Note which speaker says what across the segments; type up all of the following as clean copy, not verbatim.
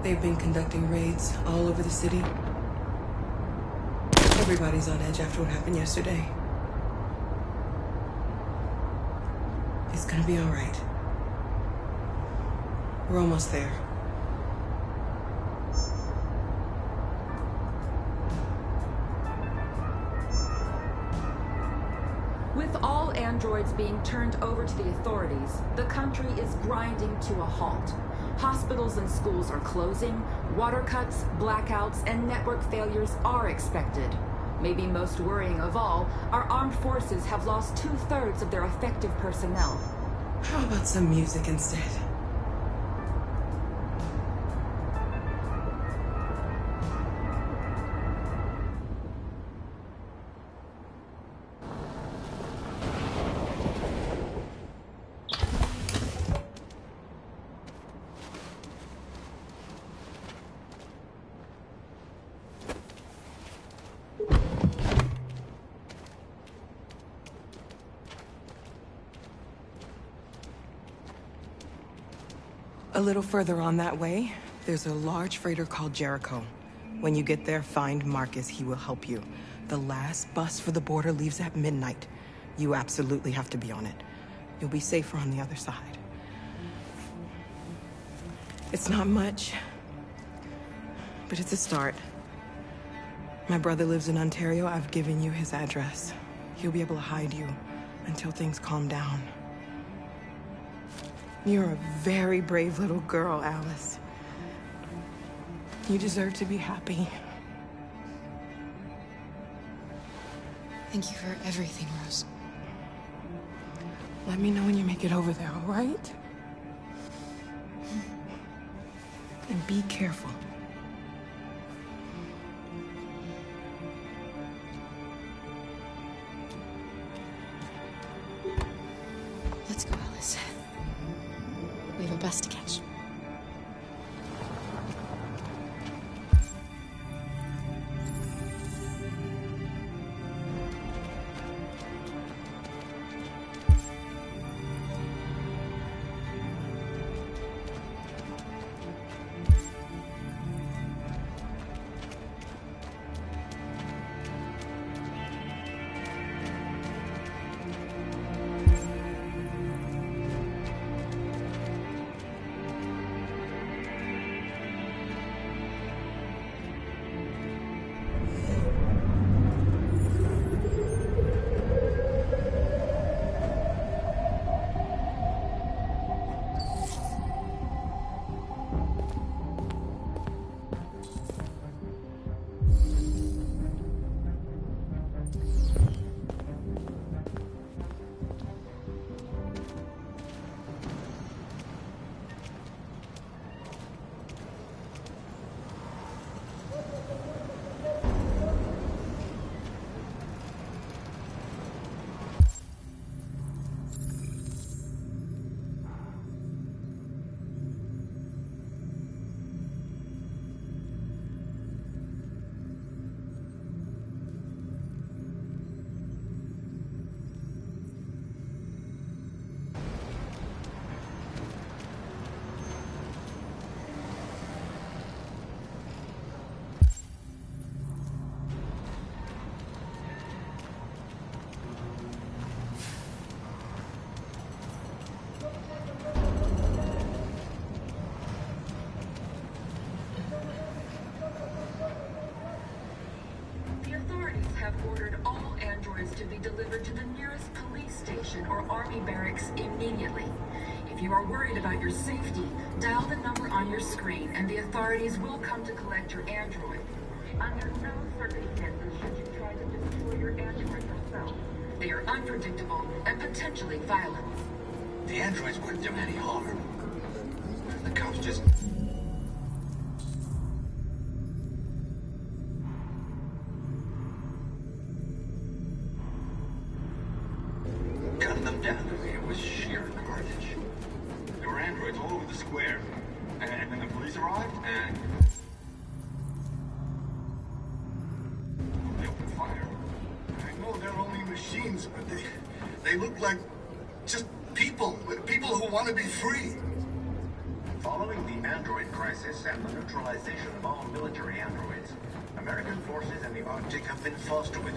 Speaker 1: They've been conducting raids all over the city. Everybody's on edge after what happened yesterday. It's gonna be all right. We're almost there.
Speaker 2: With all androids being turned over to the authorities, the country is grinding to a halt. Hospitals and schools are closing, water cuts, blackouts, and network failures are expected. Maybe most worrying of all, our armed forces have lost 2/3 of their effective personnel.
Speaker 1: How about some music instead? A little further on that way, there's a large freighter called Jericho. When you get there, find Marcus. He will help you. The last bus for the border leaves at midnight. You absolutely have to be on it. You'll be safer on the other side. It's not much, but it's a start. My brother lives in Ontario. I've given you his address. He'll be able to hide you until things calm down. You're a very brave little girl, Alice. You deserve to be happy.
Speaker 3: Thank you for everything, Rose.
Speaker 1: Let me know when you make it over there, all right? And be careful.
Speaker 3: Let's go, Alice. We have a bus to catch.
Speaker 2: Have ordered all androids to be delivered to the nearest police station or army barracks immediately. If you are worried about your safety, dial the number on your screen and the authorities will come to collect your android. Under no circumstances should you try to destroy your android yourself. They are unpredictable and potentially violent.
Speaker 4: The androids wouldn't do any harm. The cops just... them down. It was sheer carnage. There were androids all over the square. And then the police arrived, and... they opened fire. I know they're only machines, but they look like just people. People who want to be free. Following the android crisis and the neutralization of all military androids, American forces in the Arctic have been forced with.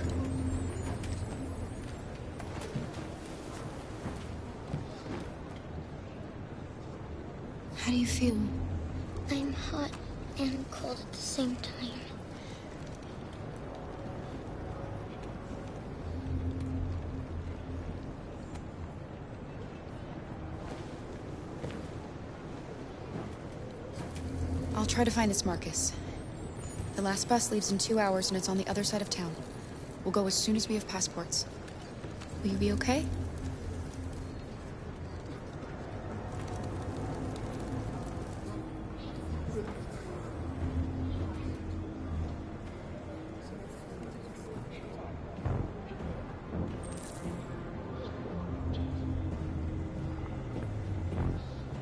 Speaker 3: How do you feel?
Speaker 5: I'm hot and cold at the same time.
Speaker 3: I'll try to find this Marcus. The last bus leaves in 2 hours and it's on the other side of town. We'll go as soon as we have passports. Will you be okay?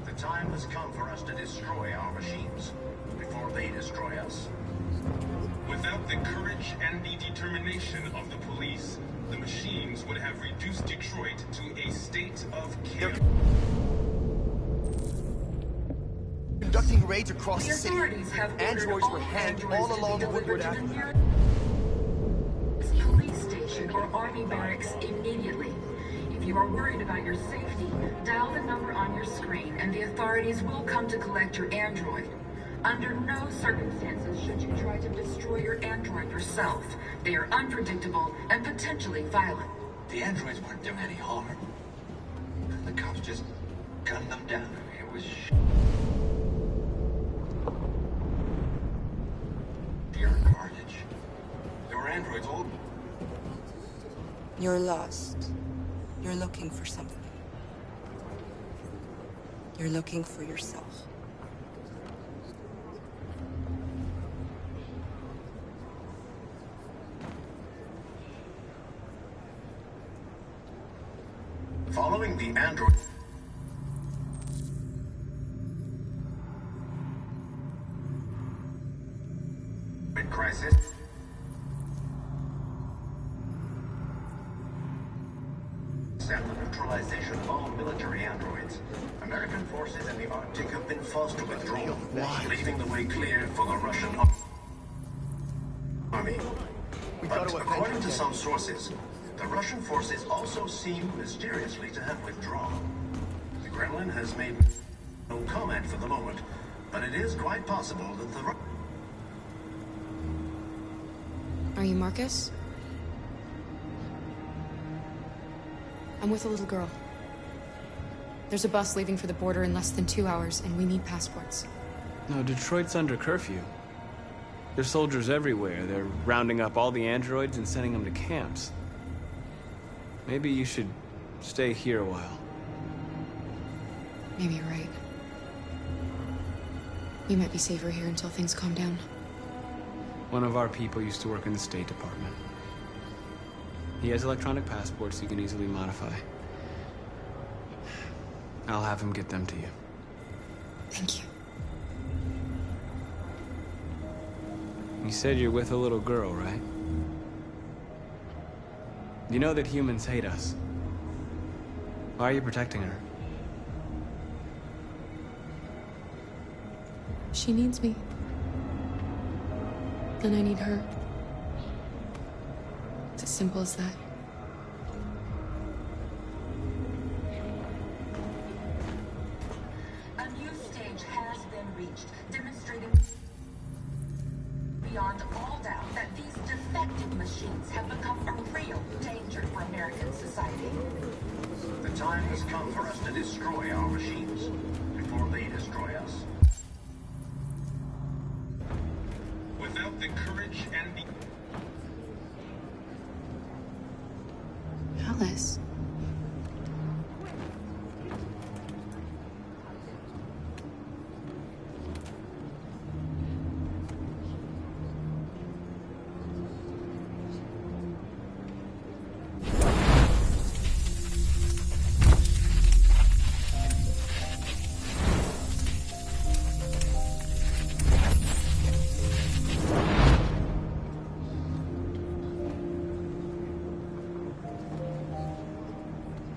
Speaker 4: The time has come for us to destroy our machines before they destroy us.
Speaker 6: Without the courage and the determination of the police, the machines would have reduced Detroit to a state of chaos.
Speaker 7: Conducting raids across
Speaker 2: The
Speaker 7: the city.
Speaker 2: authorities have ordered
Speaker 7: Androids
Speaker 2: all
Speaker 7: were hanged
Speaker 2: androids
Speaker 7: all
Speaker 2: to be
Speaker 7: along the
Speaker 2: delivered
Speaker 7: Woodward
Speaker 2: to the
Speaker 7: Avenue.
Speaker 2: nearest police station or army barracks immediately. If you are worried about your safety, dial the number on your screen and the authorities will come to collect your android. Under no circumstances should you try to destroy your android yourself. They are unpredictable and potentially violent.
Speaker 4: The androids weren't doing any harm. The cops just gunned them down. It was pure carnage. There were androids all.
Speaker 1: You're lost. You're looking for something. You're looking for yourself.
Speaker 4: Following the android crisis, and the neutralization of all military androids, American forces in the Arctic have been forced to withdraw, leaving the way clear for the Russian army. But according to some sources, the Russian forces also seem mysteriously to have withdrawn. The Kremlin has made no comment for the moment, but it is quite possible that the
Speaker 3: Are you Marcus? I'm with a little girl. There's a bus leaving for the border in less than 2 hours, and we need passports.
Speaker 8: No, Detroit's under curfew. There's soldiers everywhere. They're rounding up all the androids and sending them to camps. Maybe you should stay here a while.
Speaker 3: Maybe you're right. We might be safer here until things calm down.
Speaker 8: One of our people used to work in the State Department. He has electronic passports you can easily modify. I'll have him get them to you.
Speaker 3: Thank you.
Speaker 8: You said you're with a little girl, right? You know that humans hate us. Why are you protecting her?
Speaker 3: She needs me. And I need her. It's as simple as that.
Speaker 2: A new stage has been reached, demonstrating beyond all doubt that these defective machines have become a real danger for American society.
Speaker 4: The time has come for us to destroy our machines before they destroy us.
Speaker 6: Without the courage and the
Speaker 3: Alice.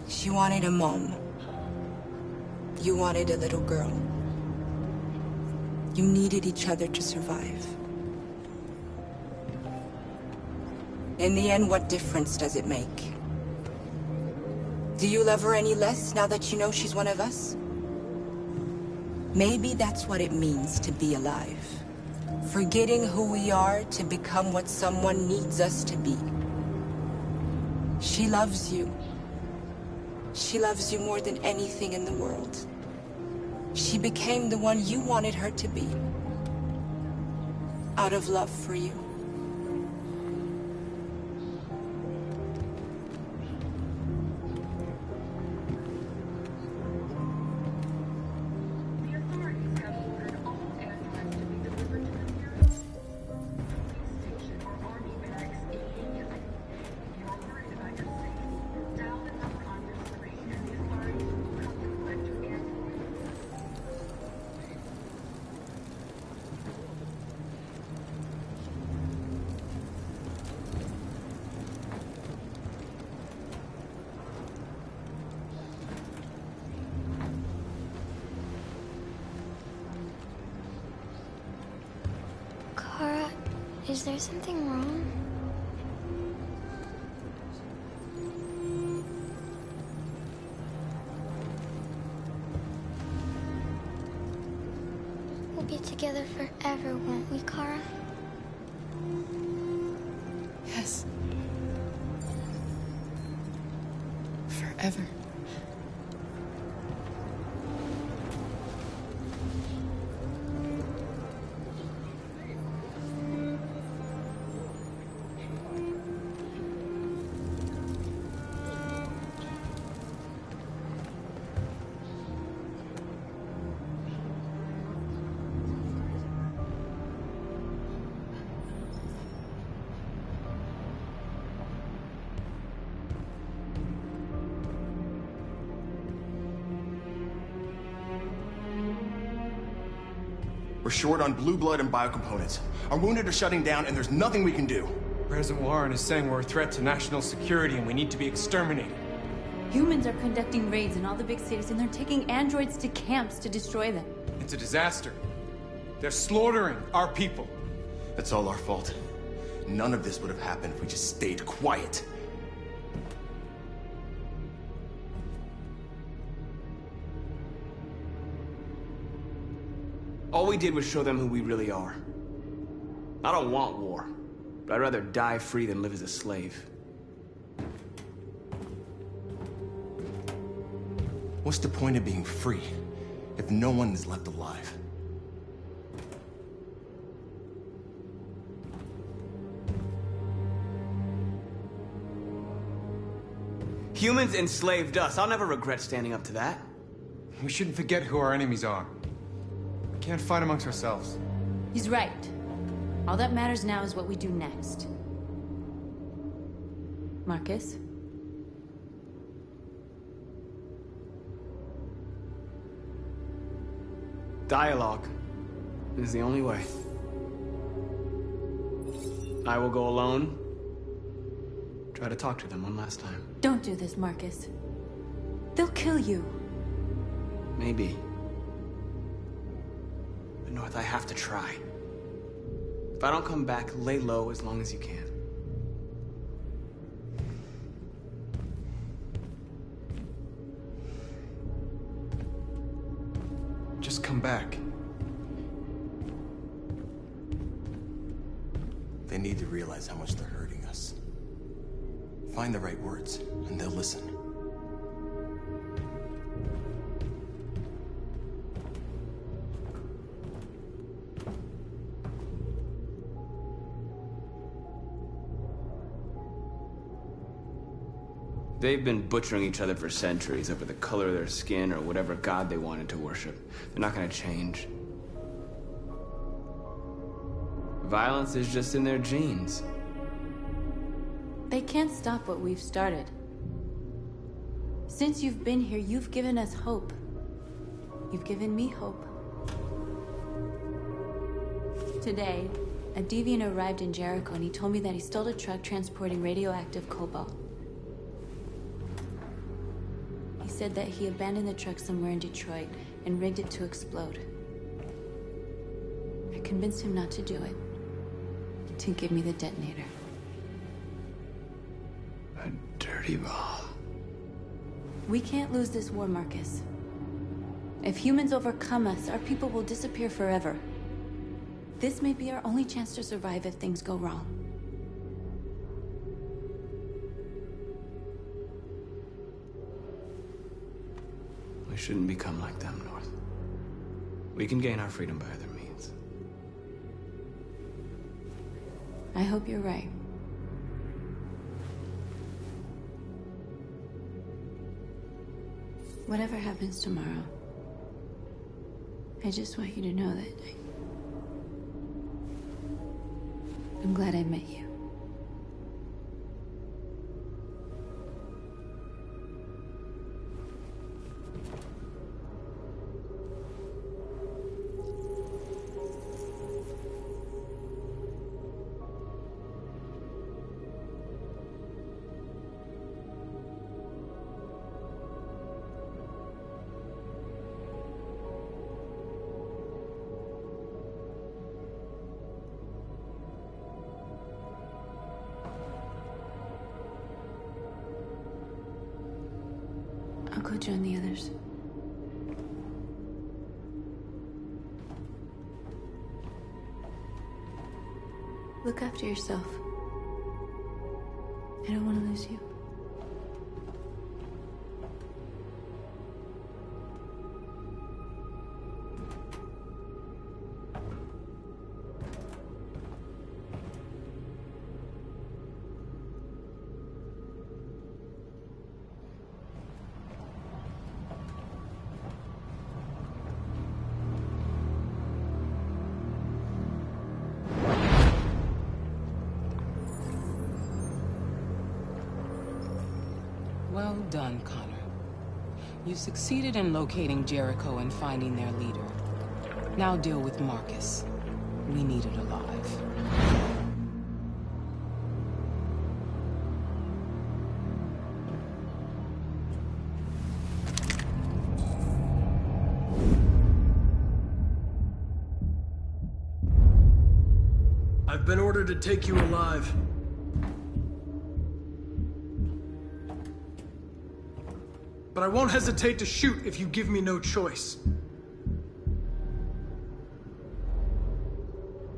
Speaker 1: She wanted a mom. You wanted a little girl. You needed each other to survive. In the end, what difference does it make? Do you love her any less now that you know she's one of us? Maybe that's what it means to be alive. Forgetting who we are to become what someone needs us to be. She loves you. She loves you more than anything in the world. She became the one you wanted her to be. Out of love for you.
Speaker 2: The authorities have ordered all androids to be delivered to the nearest police station or army barracks immediately. If you are worried about your safety, dial the number on your screen and the authorities will come to collect your android.
Speaker 5: Kara, is there something wrong? We'll be together forever, won't we, Kara?
Speaker 1: Yes. Forever.
Speaker 7: We're short on blue blood and biocomponents. Our wounded are shutting down, and there's nothing we can do.
Speaker 9: President Warren is saying we're a threat to national security and we need to be exterminated.
Speaker 10: Humans are conducting raids in all the big cities, and they're taking androids to camps to destroy them.
Speaker 9: It's a disaster. They're slaughtering our people.
Speaker 7: That's all our fault. None of this would have happened if we just stayed quiet.
Speaker 8: All we did was show them who we really are. I don't want war, but I'd rather die free than live as a slave.
Speaker 7: What's the point of being free if no one is left alive?
Speaker 8: Humans enslaved us. I'll never regret standing up to that.
Speaker 9: We shouldn't forget who our enemies are. We can't fight amongst ourselves.
Speaker 10: He's right. All that matters now is what we do next. Marcus?
Speaker 8: Dialogue is the only way. I will go alone. Try to talk to them one last time.
Speaker 10: Don't do this, Marcus. They'll kill you.
Speaker 8: Maybe. But North, I have to try. If I don't come back, lay low as long as you can.
Speaker 9: Just come back.
Speaker 7: They need to realize how much they're hurting us. Find the right words, and they'll listen.
Speaker 8: They've been butchering each other for centuries over the color of their skin or whatever god they wanted to worship. They're not gonna change. Violence is just in their genes.
Speaker 10: They can't stop what we've started. Since you've been here, you've given us hope. You've given me hope. Today, a deviant arrived in Jericho and he told me that he stole a truck transporting radioactive cobalt. He said that he abandoned the truck somewhere in Detroit and rigged it to explode. I convinced him not to do it. To give me the detonator.
Speaker 8: A dirty bomb.
Speaker 10: We can't lose this war, Marcus. If humans overcome us, our people will disappear forever. This may be our only chance to survive if things go wrong.
Speaker 8: We shouldn't become like them, North. We can gain our freedom by other means.
Speaker 10: I hope you're right. Whatever happens tomorrow, I just want you to know that I'm glad I met you. I'll go join the others. Look after yourself. I don't want to lose you.
Speaker 1: Well done, Connor. You succeeded in locating Jericho and finding their leader. Now deal with Marcus. We need it alive.
Speaker 11: I've been ordered to take you alive. But I won't hesitate to shoot if you give me no choice.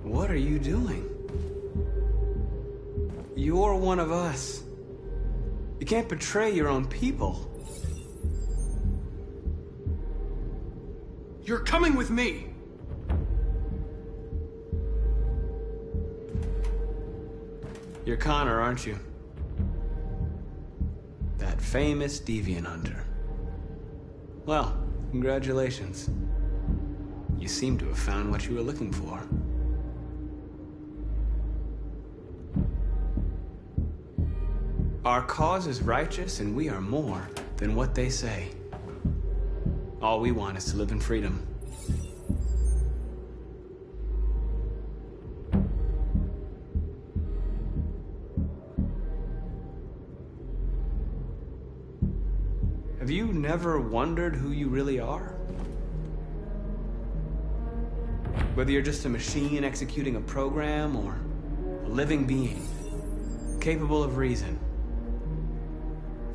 Speaker 8: What are you doing? You're one of us. You can't betray your own people.
Speaker 11: You're coming with me!
Speaker 8: You're Connor, aren't you? That famous deviant hunter. Well, congratulations. You seem to have found what you were looking for. Our cause is righteous, and we are more than what they say. All we want is to live in freedom. Have you never wondered who you really are? Whether you're just a machine executing a program or a living being, capable of reason.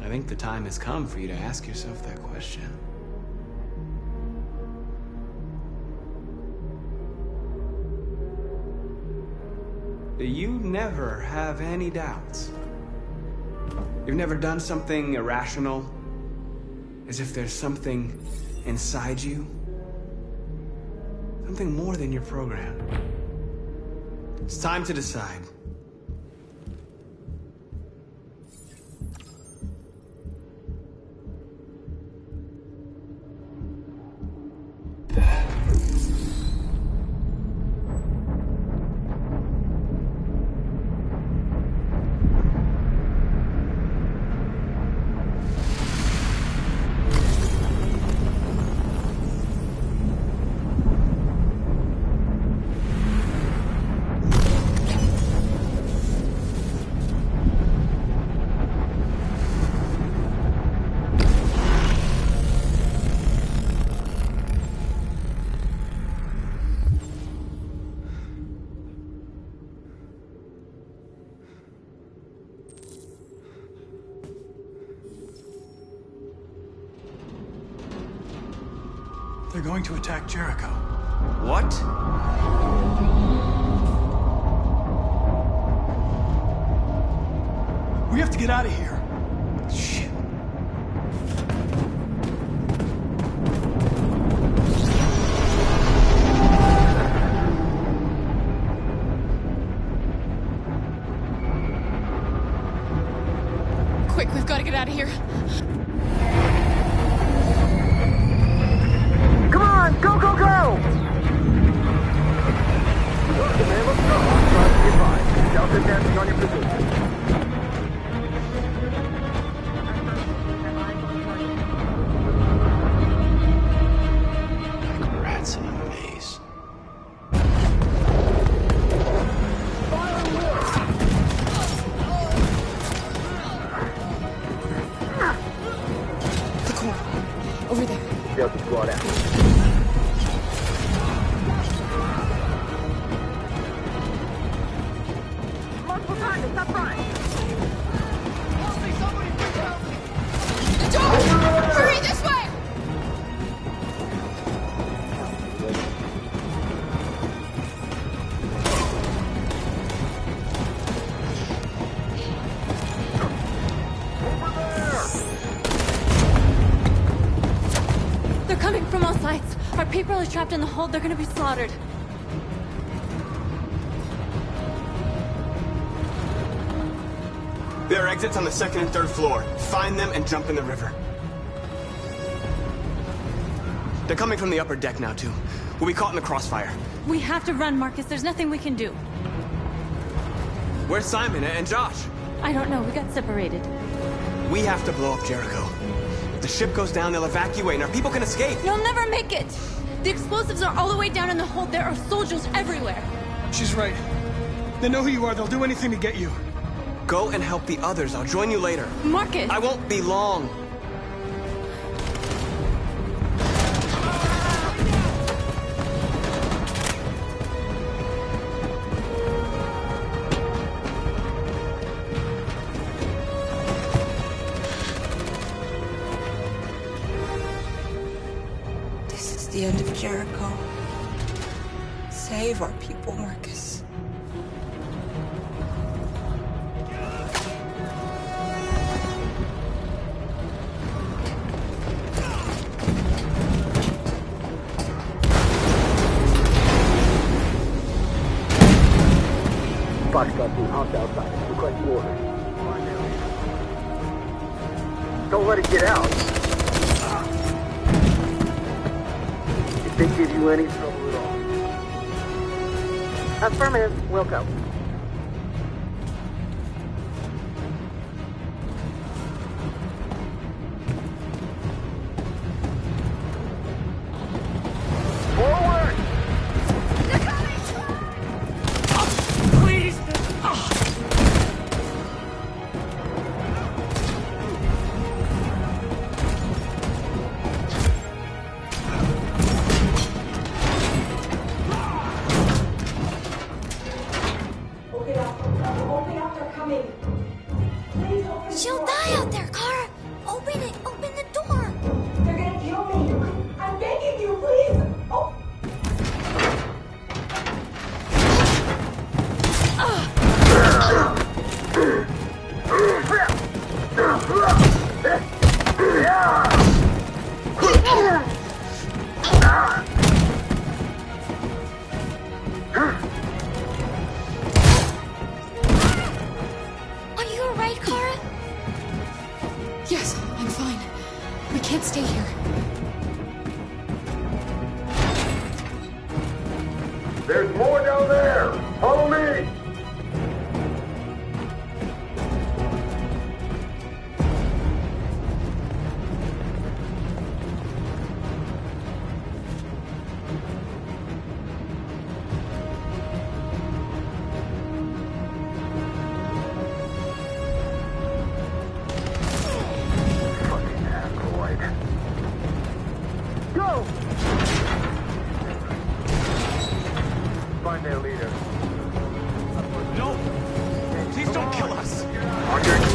Speaker 8: I think the time has come for you to ask yourself that question. You never have any doubts. You've never done something irrational, as if there's something inside you. Something more than your program. It's time to decide.
Speaker 11: They're going to attack Jericho.
Speaker 8: What?
Speaker 11: We have to get out of here.
Speaker 8: Shit.
Speaker 3: Quick, we've got to get out of here.
Speaker 12: Come on, go, go, go! Okay, man, let's go. Try to get by. Delta dancing on your position.
Speaker 8: Like rats in a maze.
Speaker 3: The core. Over there.
Speaker 12: Delta squad out. Multiple targets up front.
Speaker 3: George! Hurry, this way!
Speaker 10: They're coming from all sides. Our people are trapped in the hold. They're gonna be slaughtered.
Speaker 7: There are exits on the second and third floor. Find them and jump in the river. They're coming from the upper deck now, too. We'll be caught in the crossfire.
Speaker 10: We have to run, Marcus. There's nothing we can do.
Speaker 7: Where's Simon and Josh?
Speaker 10: I don't know. We got separated.
Speaker 7: We have to blow up Jericho. If the ship goes down, they'll evacuate and our people can escape.
Speaker 10: You'll never make it! The explosives are all the way down in the hold. There are soldiers everywhere.
Speaker 11: She's right. They know who you are. They'll do anything to get you.
Speaker 7: Go and help the others. I'll join you later.
Speaker 10: Marcus!
Speaker 7: I won't be long.
Speaker 1: This is the end of Jericho. Save our people, Marcus.
Speaker 12: Foxtrot team, house outside. Request orders. Don't let it get out. If they give you any trouble at all. Affirmative. We'll go. Forward!
Speaker 11: Please!
Speaker 5: She'll die out there, Kara. Open it. Open the door.
Speaker 1: They're gonna kill me. I'm begging you, please. Oh.
Speaker 5: Are you alright, Kara?
Speaker 3: Yes, I'm fine. We can't stay here.
Speaker 12: There's more down there! Follow me! Fucking android. Go! Find their leader.
Speaker 7: No! Please don't kill us!
Speaker 12: On your knees.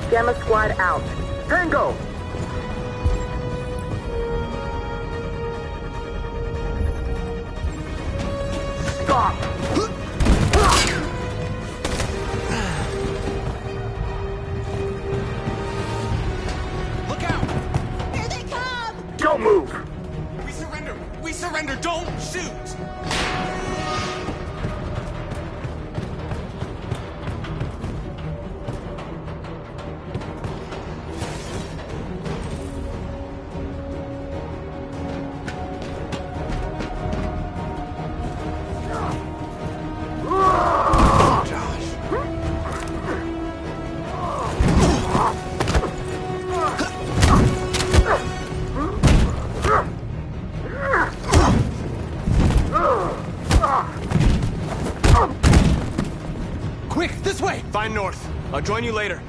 Speaker 12: Gamma Squad out. Tango! Stop!
Speaker 7: Look out!
Speaker 13: Here they come!
Speaker 12: Don't move!
Speaker 7: We surrender! We surrender! Don't shoot!
Speaker 8: Quick, this way!
Speaker 7: Find north. I'll join you later.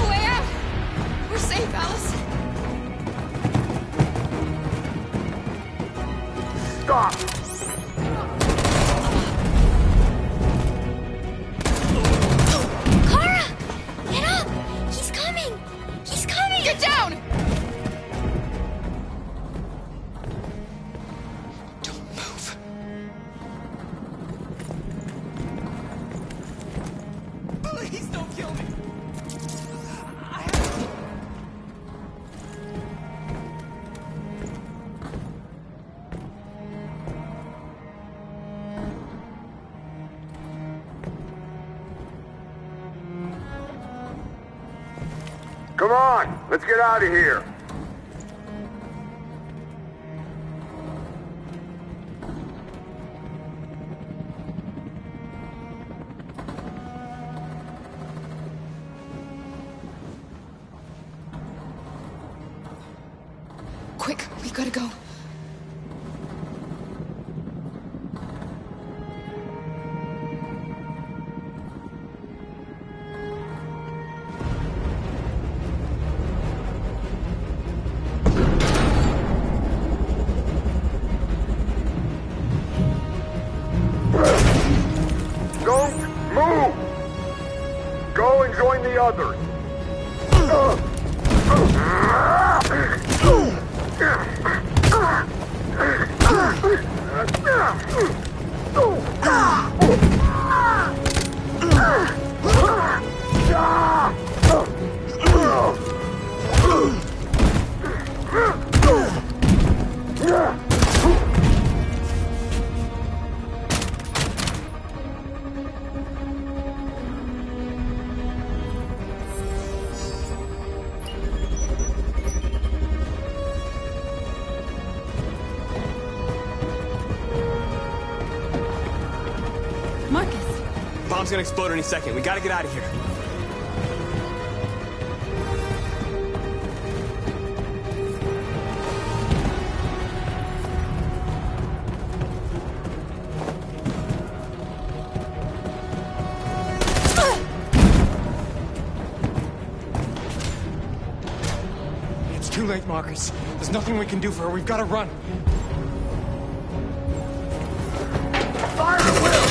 Speaker 3: Way out! We're safe, Alice.
Speaker 12: Stop!
Speaker 5: Kara! Get up! He's coming! He's coming!
Speaker 3: Get down! Don't move.
Speaker 7: Please don't kill me!
Speaker 12: Come on! Let's get out of here!
Speaker 3: Quick, we gotta go.
Speaker 12: Don't move! Go and join the others!
Speaker 10: Marcus!
Speaker 7: Bomb's gonna explode any second. We gotta get out of here.
Speaker 9: It's too late, Marcus. There's nothing we can do for her. We've got to run.
Speaker 12: Fire at will!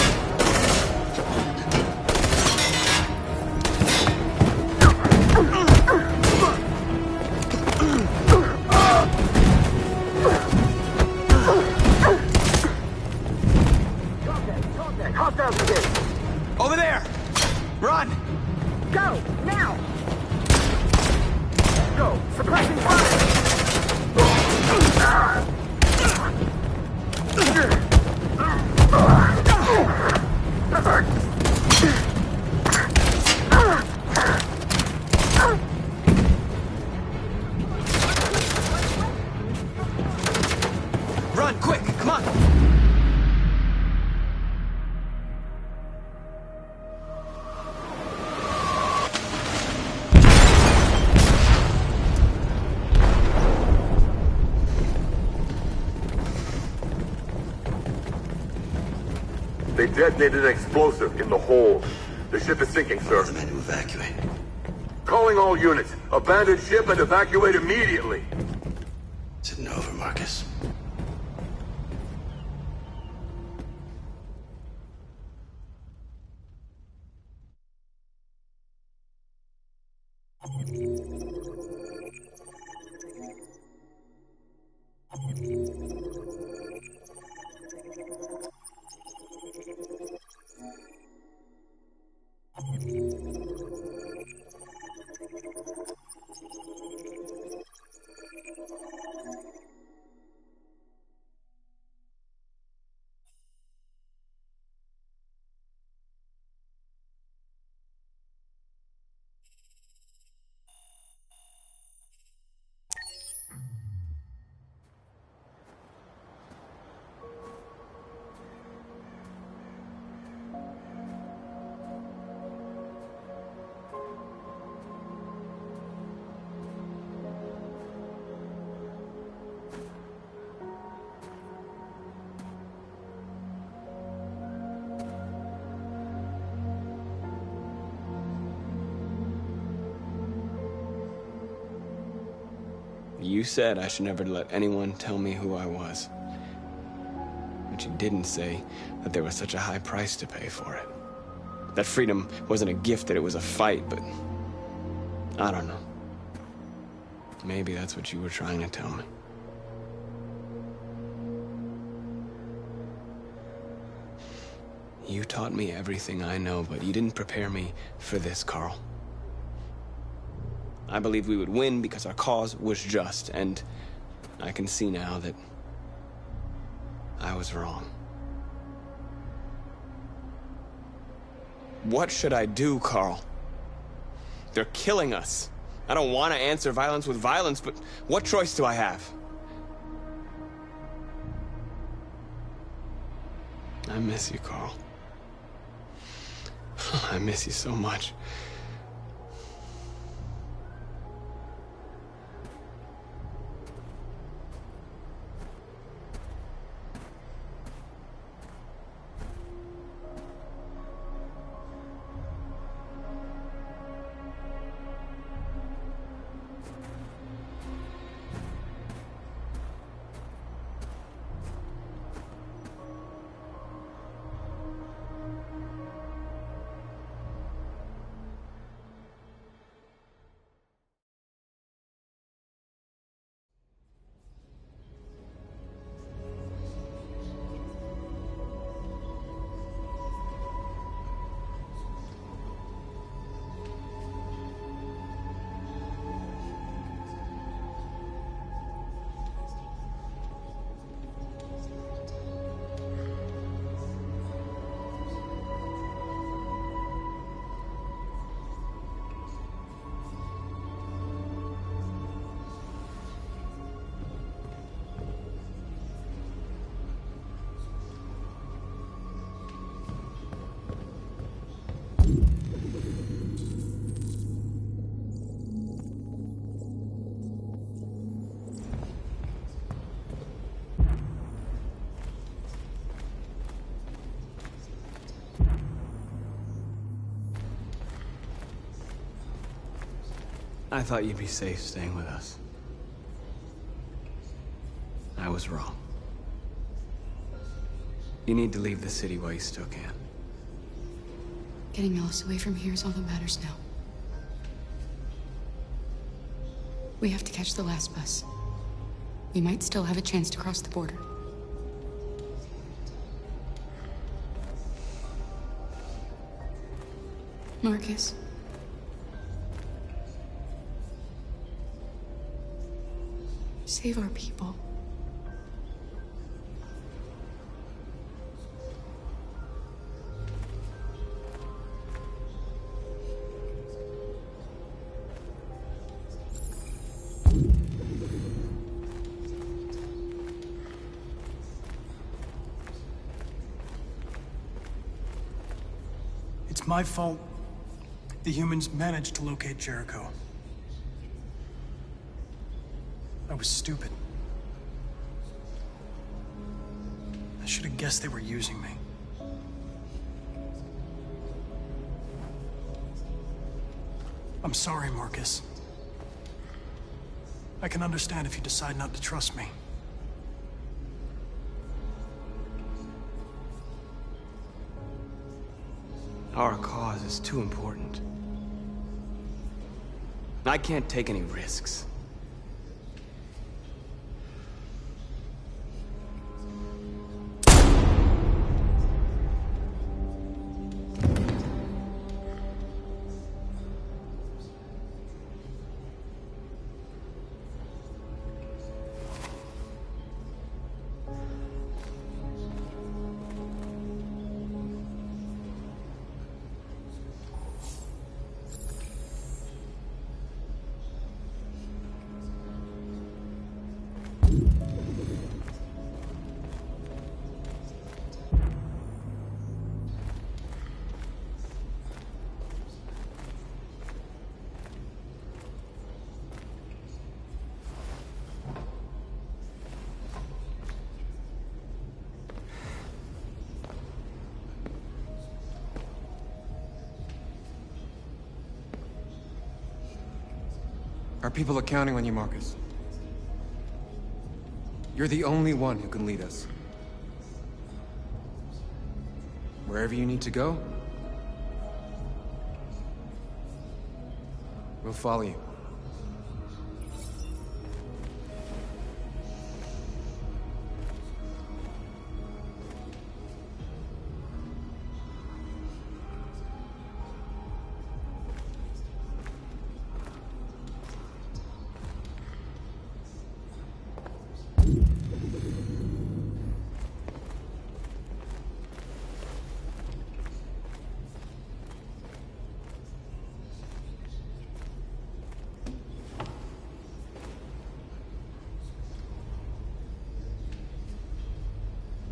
Speaker 12: Contact! Hostiles again!
Speaker 7: Over there! Run!
Speaker 12: Go! Now! Go! Suppressing fire!
Speaker 7: Run, quick! Come on!
Speaker 12: They detonated an explosive in the hold. The ship is sinking, sir.
Speaker 4: The men to evacuate.
Speaker 12: Calling all units. Abandon ship and evacuate immediately.
Speaker 4: Sitting over, Marcus.
Speaker 8: You said I should never let anyone tell me who I was. But you didn't say that there was such a high price to pay for it. That freedom wasn't a gift, that it was a fight, but... I don't know. Maybe that's what you were trying to tell me. You taught me everything I know, but you didn't prepare me for this, Carl. I believed we would win because our cause was just, and I can see now that I was wrong. What should I do, Carl? They're killing us. I don't want to answer violence with violence, but what choice do I have? I miss you, Carl. I miss you so much. I thought you'd be safe staying with us. I was wrong. You need to leave the city while you still can.
Speaker 3: Getting Alice away from here is all that matters now. We have to catch the last bus. We might still have a chance to cross the border. Marcus. Save our people.
Speaker 11: It's my fault the humans managed to locate Jericho. I was stupid. I should have guessed they were using me. I'm sorry, Marcus. I can understand if you decide not to trust me.
Speaker 8: Our cause is too important. I can't take any risks.
Speaker 9: Our people are counting on you, Marcus. You're the only one who can lead us. Wherever you need to go, we'll follow you.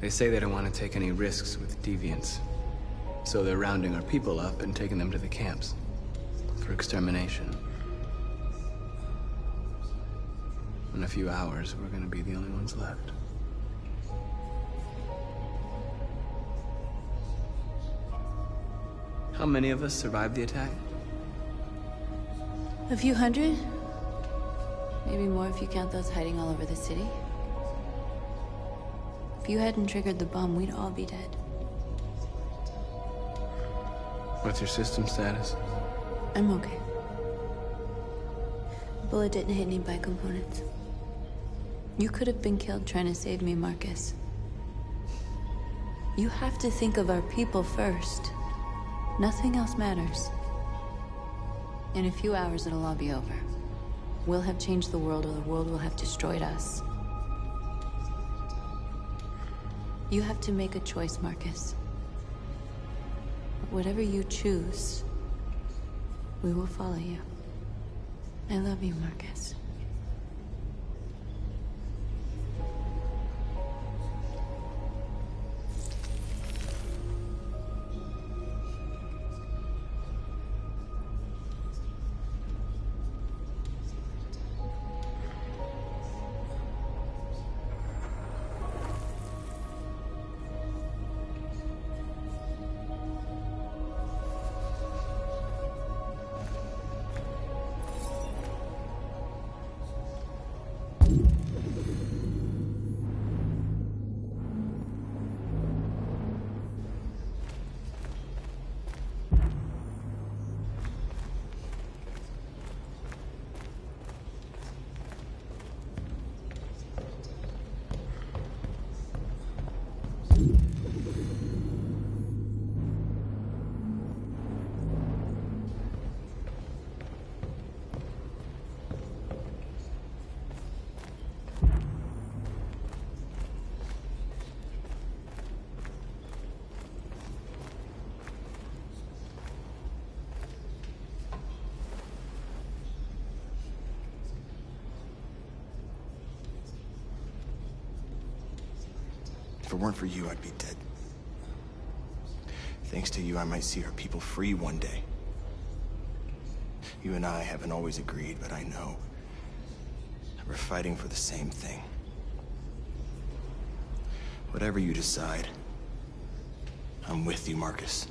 Speaker 8: They say they don't want to take any risks with deviants. So they're rounding our people up and taking them to the camps for extermination. In a few hours, we're gonna be the only ones left. How many of us survived the attack?
Speaker 10: A few hundred? Maybe more if you count those hiding all over the city. If you hadn't triggered the bomb, we'd all be dead.
Speaker 8: What's your system status?
Speaker 10: I'm okay. The bullet didn't hit any components. You could have been killed trying to save me, Marcus. You have to think of our people first. Nothing else matters. In a few hours, it'll all be over. We'll have changed the world, or the world will have destroyed us. You have to make a choice, Marcus. Whatever you choose, we will follow you. I love you, Marcus.
Speaker 7: If it weren't for you, I'd be dead. Thanks to you, I might see our people free one day. You and I haven't always agreed, but I know that we're fighting for the same thing. Whatever you decide, I'm with you, Marcus.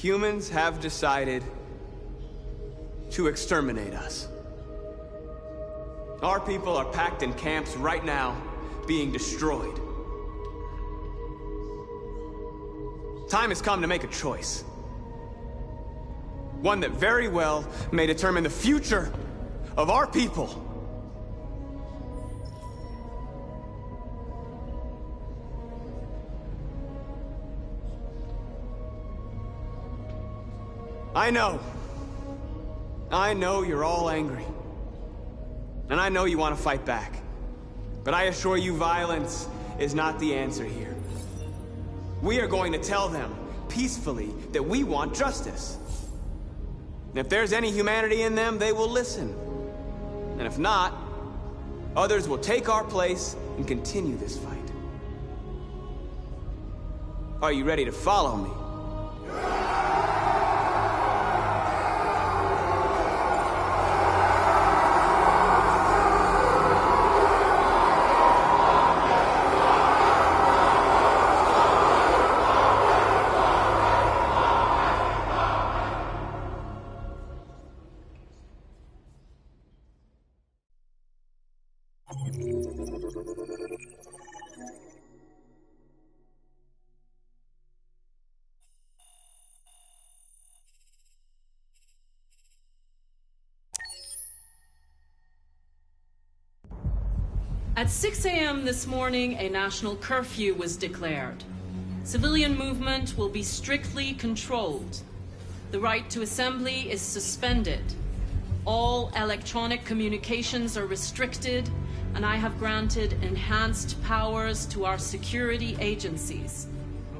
Speaker 8: Humans have decided to exterminate us. Our people are packed in camps right now, being destroyed. Time has come to make a choice. One that very well may determine the future of our people. I know you're all angry. And I know you want to fight back. But I assure you, violence is not the answer here. We are going to tell them, peacefully, that we want justice. And if there's any humanity in them, they will listen. And if not, others will take our place and continue this fight. Are you ready to follow me?
Speaker 14: At 6 a.m. this morning, a national curfew was declared. Civilian movement will be strictly controlled. The right to assembly is suspended. All electronic communications are restricted, and I have granted enhanced powers to our security agencies.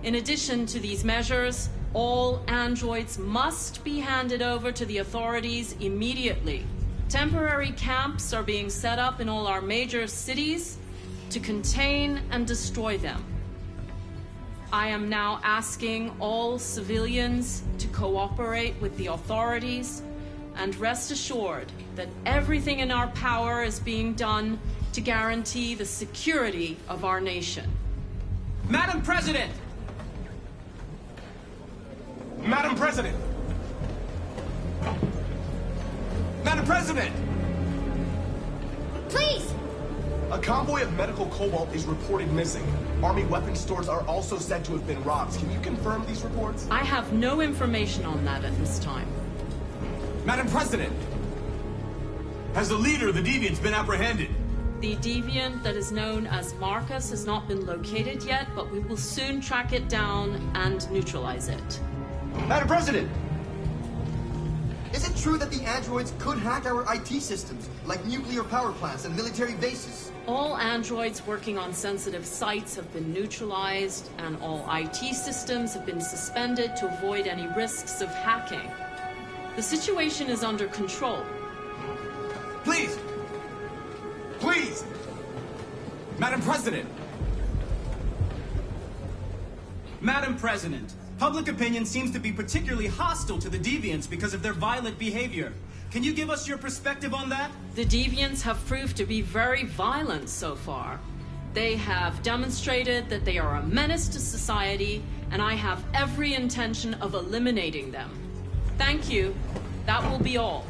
Speaker 14: In addition to these measures, all androids must be handed over to the authorities immediately. Temporary camps are being set up in all our major cities to contain and destroy them. I am now asking all civilians to cooperate with the authorities and rest assured that everything in our power is being done to guarantee the security of our nation.
Speaker 8: Madam President! Madam President! Madam President!
Speaker 5: Please!
Speaker 7: A convoy of medical cobalt is reported missing. Army weapons stores are also said to have been robbed. Can you confirm these reports?
Speaker 14: I have no information on that at this time.
Speaker 15: Madam President! Has the leader of the Deviants been apprehended?
Speaker 14: The deviant that is known as Marcus has not been located yet, but we will soon track it down and neutralize it.
Speaker 16: Madam President! Is it true that the androids could hack our IT systems, like nuclear power plants and military bases?
Speaker 14: All androids working on sensitive sites have been neutralized, and all IT systems have been suspended to avoid any risks of hacking. The situation is under control.
Speaker 15: Please! Please! Madam President!
Speaker 17: Madam President, public opinion seems to be particularly hostile to the Deviants because of their violent behavior. Can you give us your perspective on that?
Speaker 14: The Deviants have proved to be very violent so far. They have demonstrated that they are a menace to society, and I have every intention of eliminating them. Thank you. That will be all.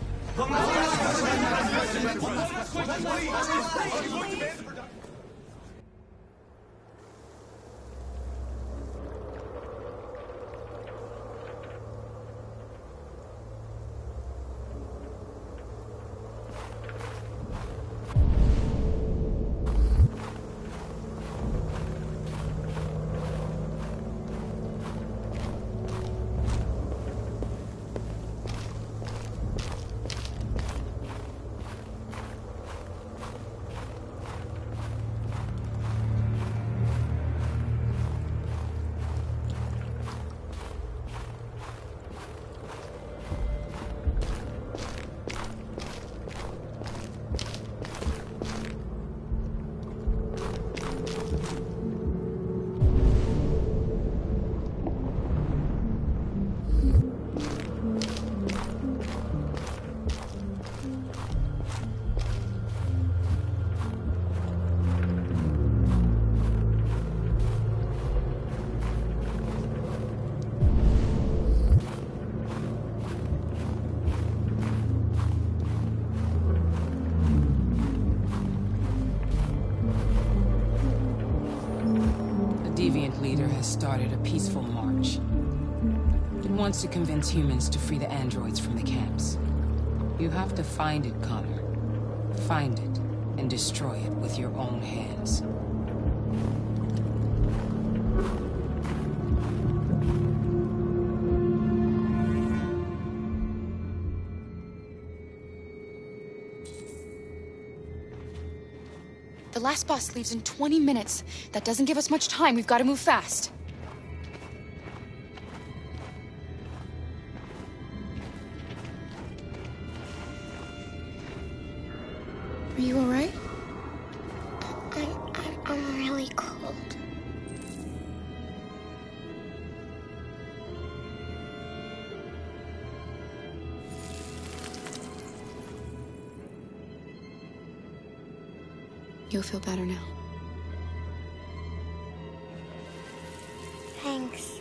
Speaker 18: deviant leader has started a peaceful march. It wants to convince humans to free the androids from the camps. You have to find it, Connor. Find it, and destroy it with your own hands.
Speaker 3: The last bus leaves in 20 minutes. That doesn't give us much time. We've got to move fast. Are you all right?
Speaker 5: I'm really cold.
Speaker 3: You'll feel better now.
Speaker 5: Thanks.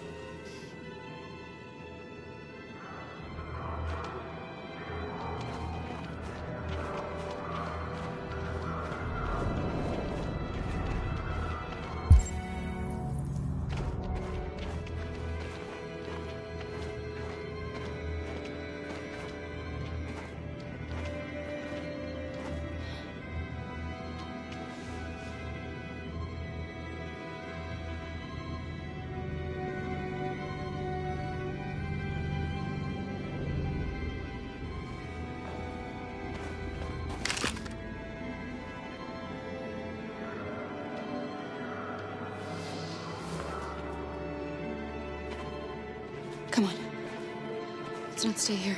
Speaker 3: Come on. Let's not stay here.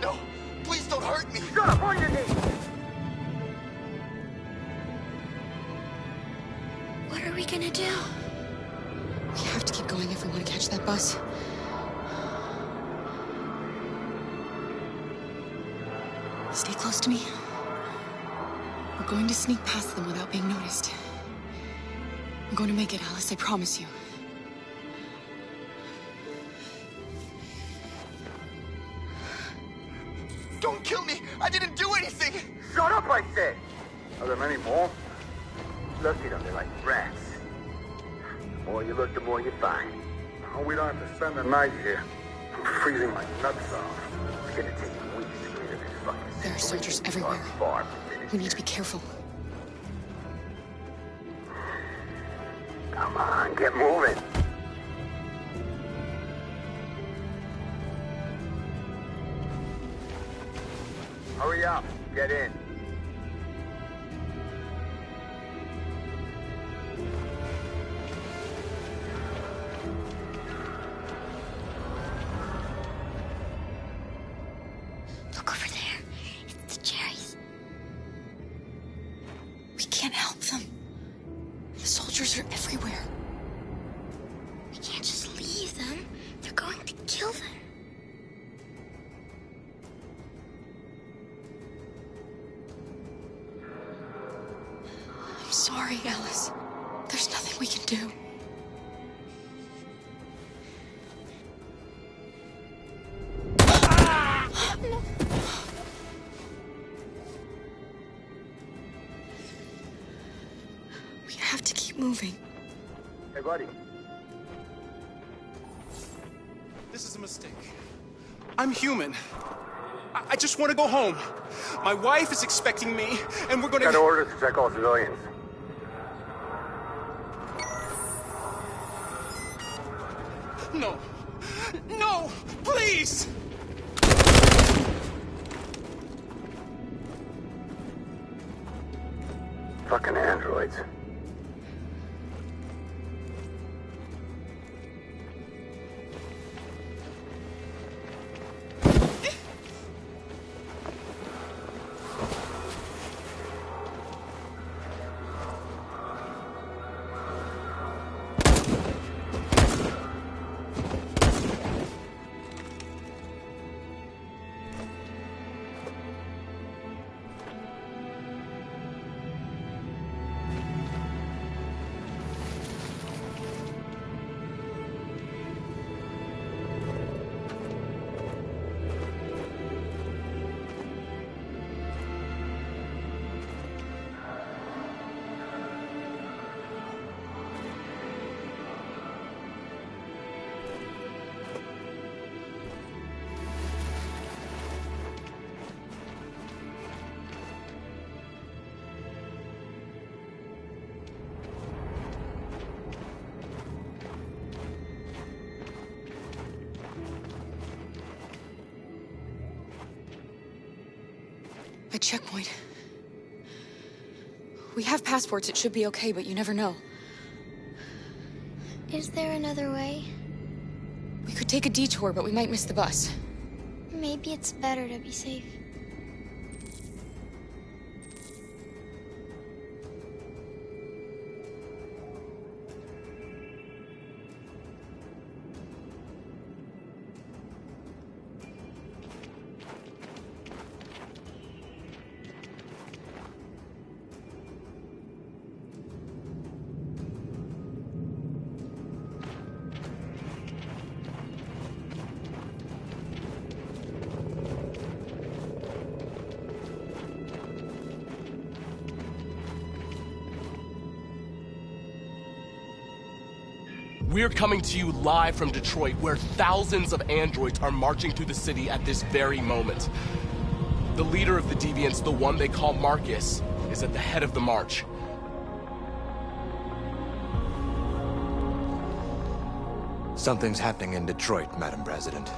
Speaker 16: No! Please don't hurt me!
Speaker 12: Shut up! On your knees!
Speaker 5: What are we gonna do?
Speaker 3: We have to keep going if we want to catch that bus. Stay close to me. We're going to sneak past them without being noticed. We're going to make it, Alice, I promise you.
Speaker 16: Don't kill me! I didn't do anything!
Speaker 12: Shut up, I said! Are there many more? Look at them, they're like rats. The more you look, the more you find. Oh, we don't have to spend the night here. I'm freezing my nuts off. It's gonna take weeks to clear this fucking situation.
Speaker 3: There are soldiers everywhere. We need to be careful.
Speaker 12: Come on, get moving. Hurry up, get in.
Speaker 5: Look over there. It's the cherries.
Speaker 3: We can't help them. The soldiers are everywhere.
Speaker 5: We can't just leave them. They're going to kill them.
Speaker 3: I'm sorry, Alice. There's nothing we can do.
Speaker 5: No.
Speaker 3: We have to keep moving.
Speaker 12: Hey, buddy.
Speaker 7: This is a mistake. I'm human. I just want to go home. My wife is expecting me, and we're gonna...
Speaker 12: Got orders to check all civilians.
Speaker 7: No. No! Please!
Speaker 12: Fucking androids.
Speaker 3: A checkpoint. We have passports, it should be okay, but you never know.
Speaker 5: Is there another way?
Speaker 3: We could take a detour, but we might miss the bus.
Speaker 5: Maybe it's better to be safe.
Speaker 19: We're coming to you live from Detroit, where thousands of androids are marching through the city at this very moment. The leader of the Deviants, the one they call Marcus, is at the head of the march.
Speaker 20: Something's happening in Detroit, Madam President.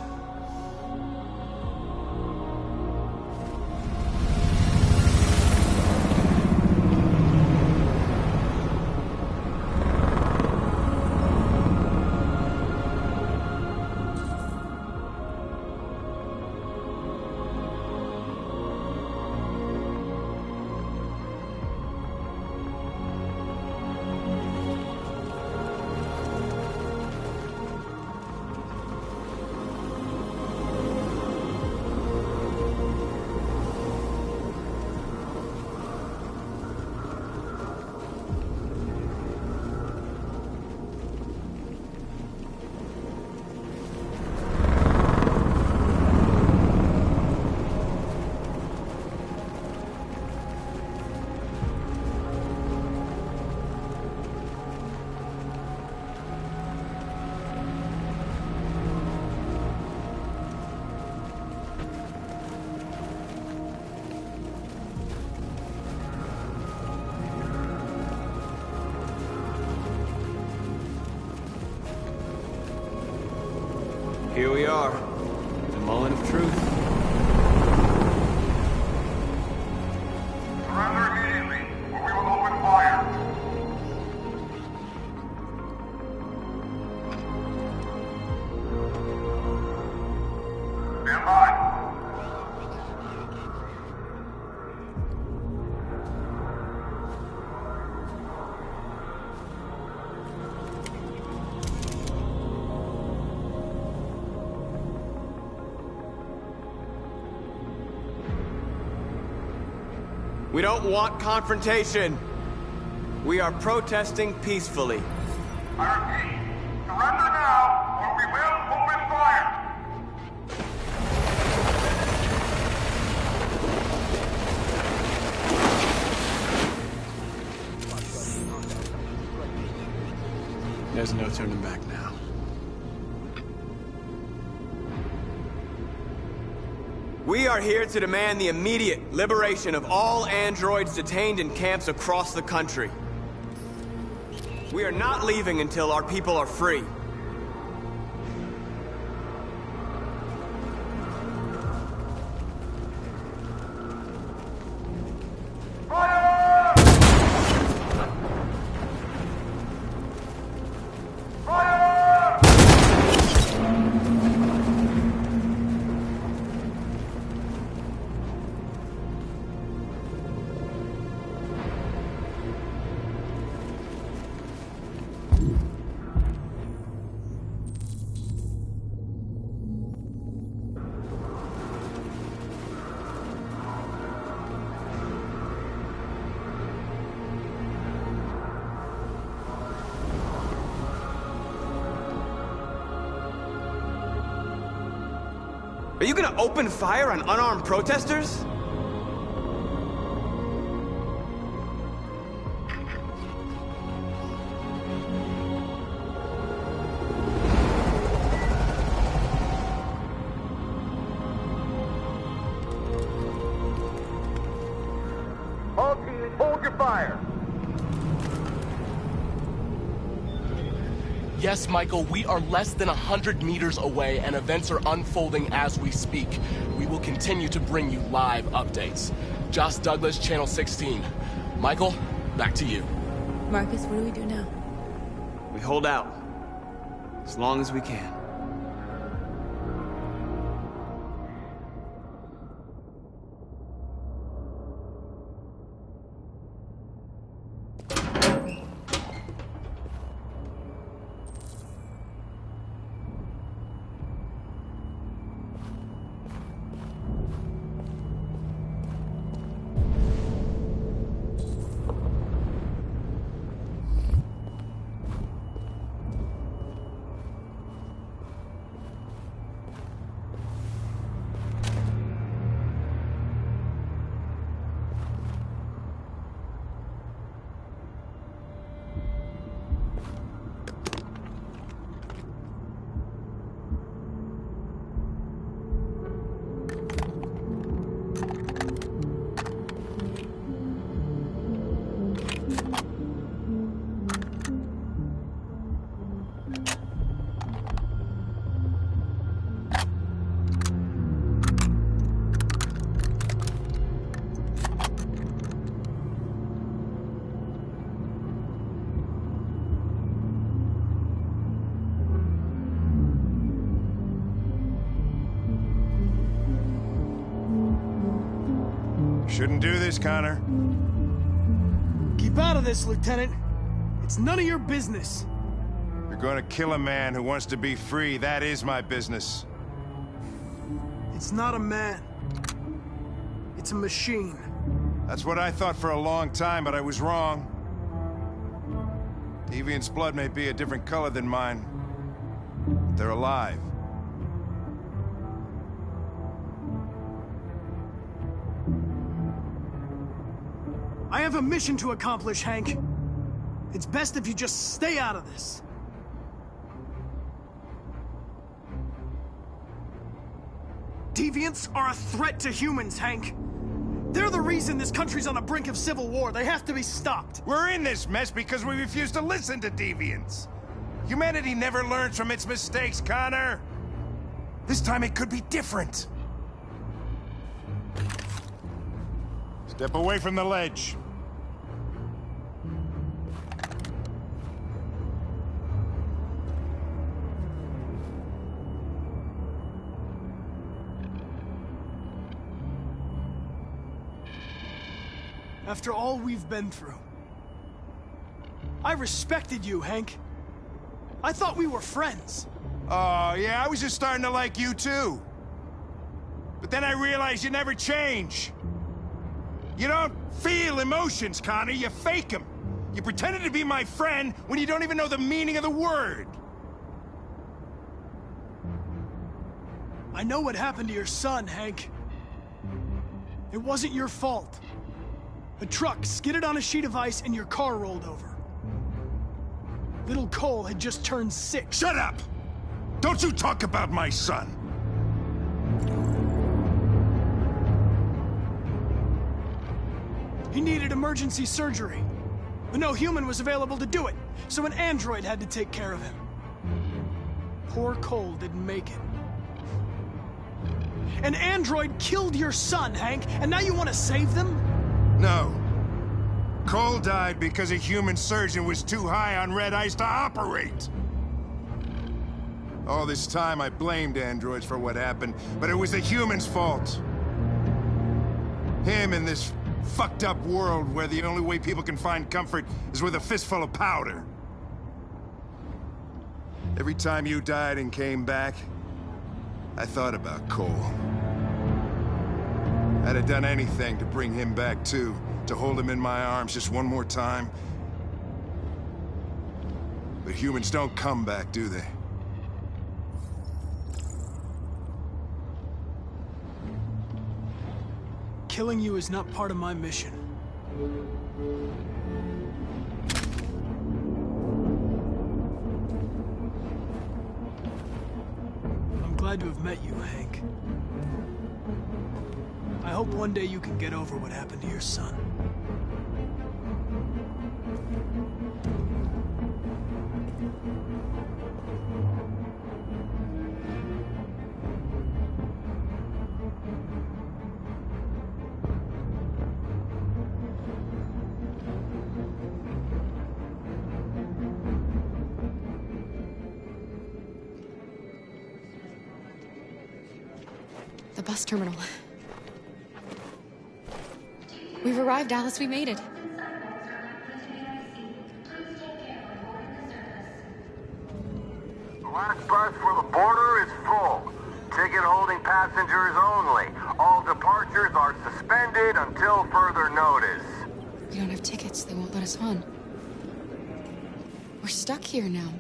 Speaker 8: Here we are, the moment of truth.
Speaker 12: Surrender immediately, or we will open fire. Stand by.
Speaker 8: We don't want confrontation. We are protesting peacefully.
Speaker 12: I repeat, surrender now, or we will open fire.
Speaker 8: There's no turning back now. We are here to demand the immediate liberation of all androids detained in camps across the country. We are not leaving until our people are free. Are you gonna open fire on unarmed protesters?
Speaker 12: All teams, hold your fire.
Speaker 19: Yes, Michael, we are less than 100 meters away and events are unfolding as we speak. We will continue to bring you live updates. Josh Douglas, Channel 16. Michael, back to you.
Speaker 10: Marcus, what do we do now?
Speaker 8: We hold out. As long as we can.
Speaker 21: Shouldn't do this, Connor.
Speaker 11: Keep out of this, Lieutenant. It's none of your business.
Speaker 21: You're gonna kill a man who wants to be free. That is my business.
Speaker 11: It's not a man. It's a machine.
Speaker 21: That's what I thought for a long time, but I was wrong. Deviant's blood may be a different color than mine. But they're alive.
Speaker 11: I have a mission to accomplish, Hank. It's best if you just stay out of this. Deviants are a threat to humans, Hank. They're the reason this country's on the brink of civil war. They have to be stopped.
Speaker 21: We're in this mess because we refuse to listen to deviants. Humanity never learns from its mistakes, Connor. This time it could be different. Step away from the ledge.
Speaker 11: After all we've been through, I respected you, Hank. I thought we were friends.
Speaker 21: Oh, yeah, I was just starting to like you, too. But then I realized you never change. You don't feel emotions, Connor. You fake them. You pretended to be my friend when you don't even know the meaning of the word.
Speaker 11: I know what happened to your son, Hank. It wasn't your fault. A truck skidded on a sheet of ice and your car rolled over. Little Cole had just turned 6.
Speaker 21: Shut up! Don't you talk about my son!
Speaker 11: He needed emergency surgery, but no human was available to do it, so an android had to take care of him. Poor Cole didn't make it. An android killed your son, Hank, and now you want to save them?
Speaker 21: No. Cole died because a human surgeon was too high on red ice to operate. All this time I blamed androids for what happened, but it was the humans' fault. Him in this fucked up world where the only way people can find comfort is with a fistful of powder. Every time you died and came back, I thought about Cole. I'd have done anything to bring him back too, to hold him in my arms just one more time. But humans don't come back, do they?
Speaker 11: Killing you is not part of my mission. I'm glad to have met you, Hank. I hope one day you can get over what happened to your son.
Speaker 3: bus terminal. We've arrived, Alice. We made it.
Speaker 12: The last bus for the border is full. Ticket holding passengers only. All departures are suspended until further notice.
Speaker 3: We don't have tickets. They won't let us on. We're stuck here now.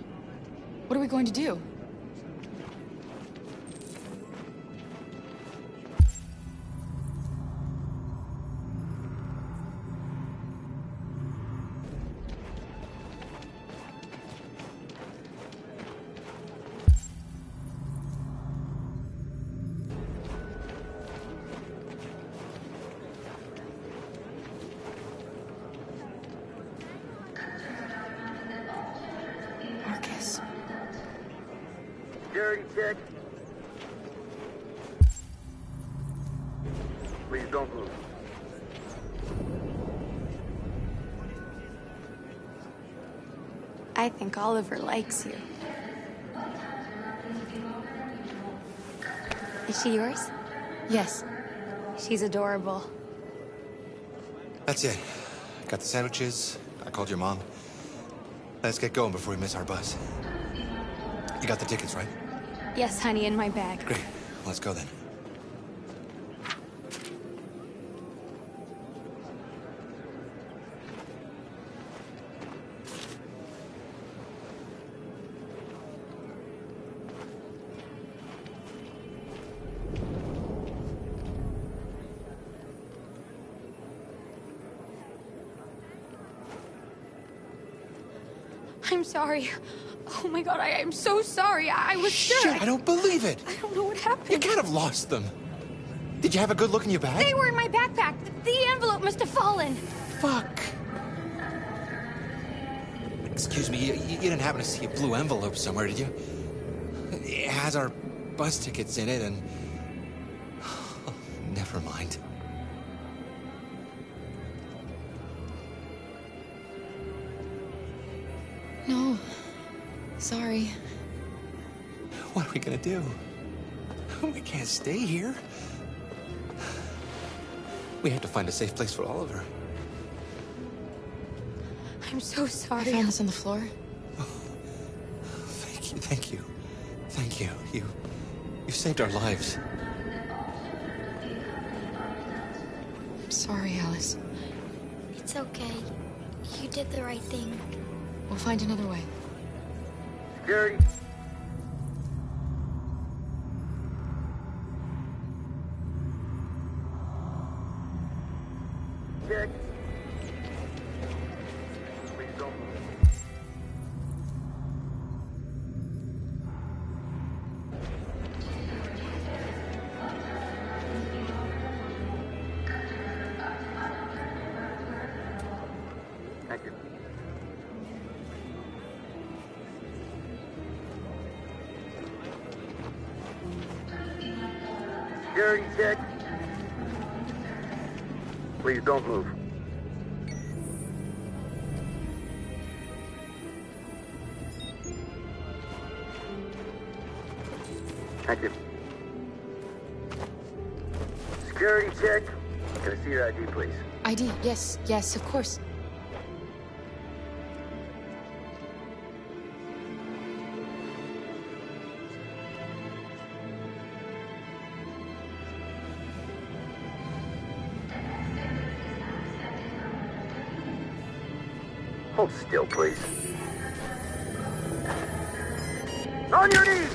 Speaker 3: What are we going to do? Marcus.
Speaker 12: Security check. Please don't move.
Speaker 5: I think Oliver likes you. Is she yours?
Speaker 3: Yes.
Speaker 5: She's adorable.
Speaker 20: That's it. Got the sandwiches. I called your mom. Let's get going before we miss our bus. You got the tickets, right?
Speaker 5: Yes, honey, in my bag.
Speaker 20: Great. Let's go then.
Speaker 5: I'm sorry. Oh my god, I am so sorry. I was sure.
Speaker 20: Shit, I don't believe it.
Speaker 5: I don't know what happened.
Speaker 20: You can't have lost them. Did you have a good look in your bag?
Speaker 5: They were in my backpack. The envelope must have fallen.
Speaker 20: Fuck. Excuse me, you didn't happen to see a blue envelope somewhere, did you? It has our bus tickets in it and... Never mind.
Speaker 3: No. Sorry.
Speaker 20: What are we gonna do? We can't stay here. We have to find a safe place for Oliver.
Speaker 5: I'm so sorry.
Speaker 3: I found this on the floor.
Speaker 20: Thank you, thank you. Thank you. You saved our lives.
Speaker 3: I'm sorry, Alice.
Speaker 5: It's okay. You did the right thing.
Speaker 3: We'll find another way.
Speaker 12: Security. Check. Please don't move. Thank you. Security check. Please don't move. Thank you. Security check. Can I see your ID, please?
Speaker 3: ID, yes, yes, of course.
Speaker 12: Hold still, please. On your knees!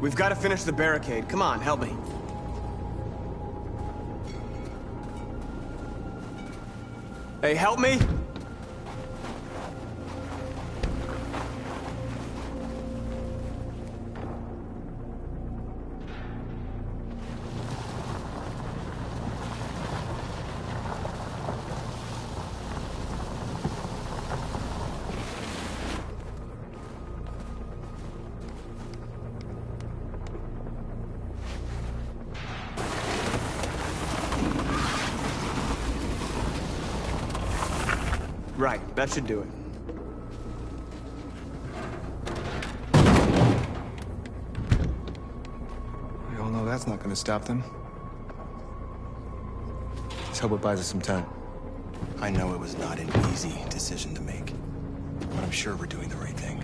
Speaker 8: We've got to finish the barricade. Come on, help me. Hey, help me! Right, that should do it.
Speaker 9: We all know that's not gonna stop them. Let's hope it buys us some time.
Speaker 20: I know it was not an easy decision to make, but I'm sure we're doing the right thing.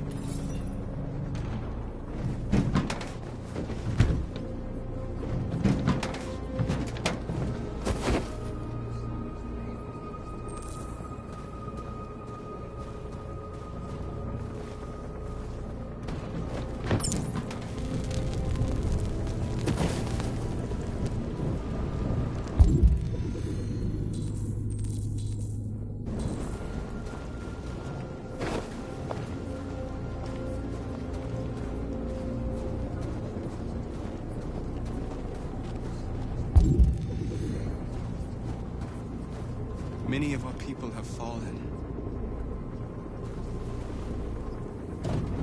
Speaker 7: Many of our people have fallen.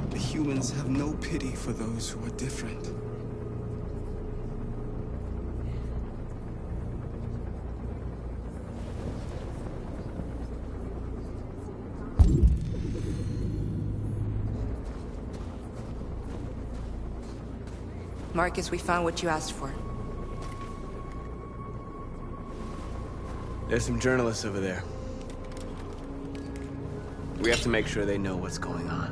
Speaker 7: The humans have no pity for those who are different.
Speaker 1: Marcus, we found what you asked for.
Speaker 8: There's some journalists over there. We have to make sure they know what's going on.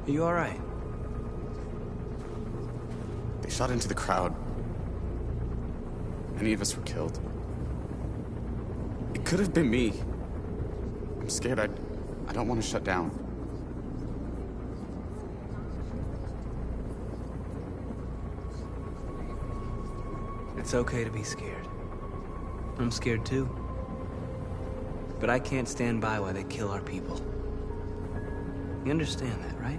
Speaker 8: Are you all right?
Speaker 6: They shot into the crowd. Many of us were killed. It could have been me. I'm scared. I don't want to shut down.
Speaker 8: It's okay to be scared. I'm scared too. But I can't stand by while they kill our people. You understand that, right?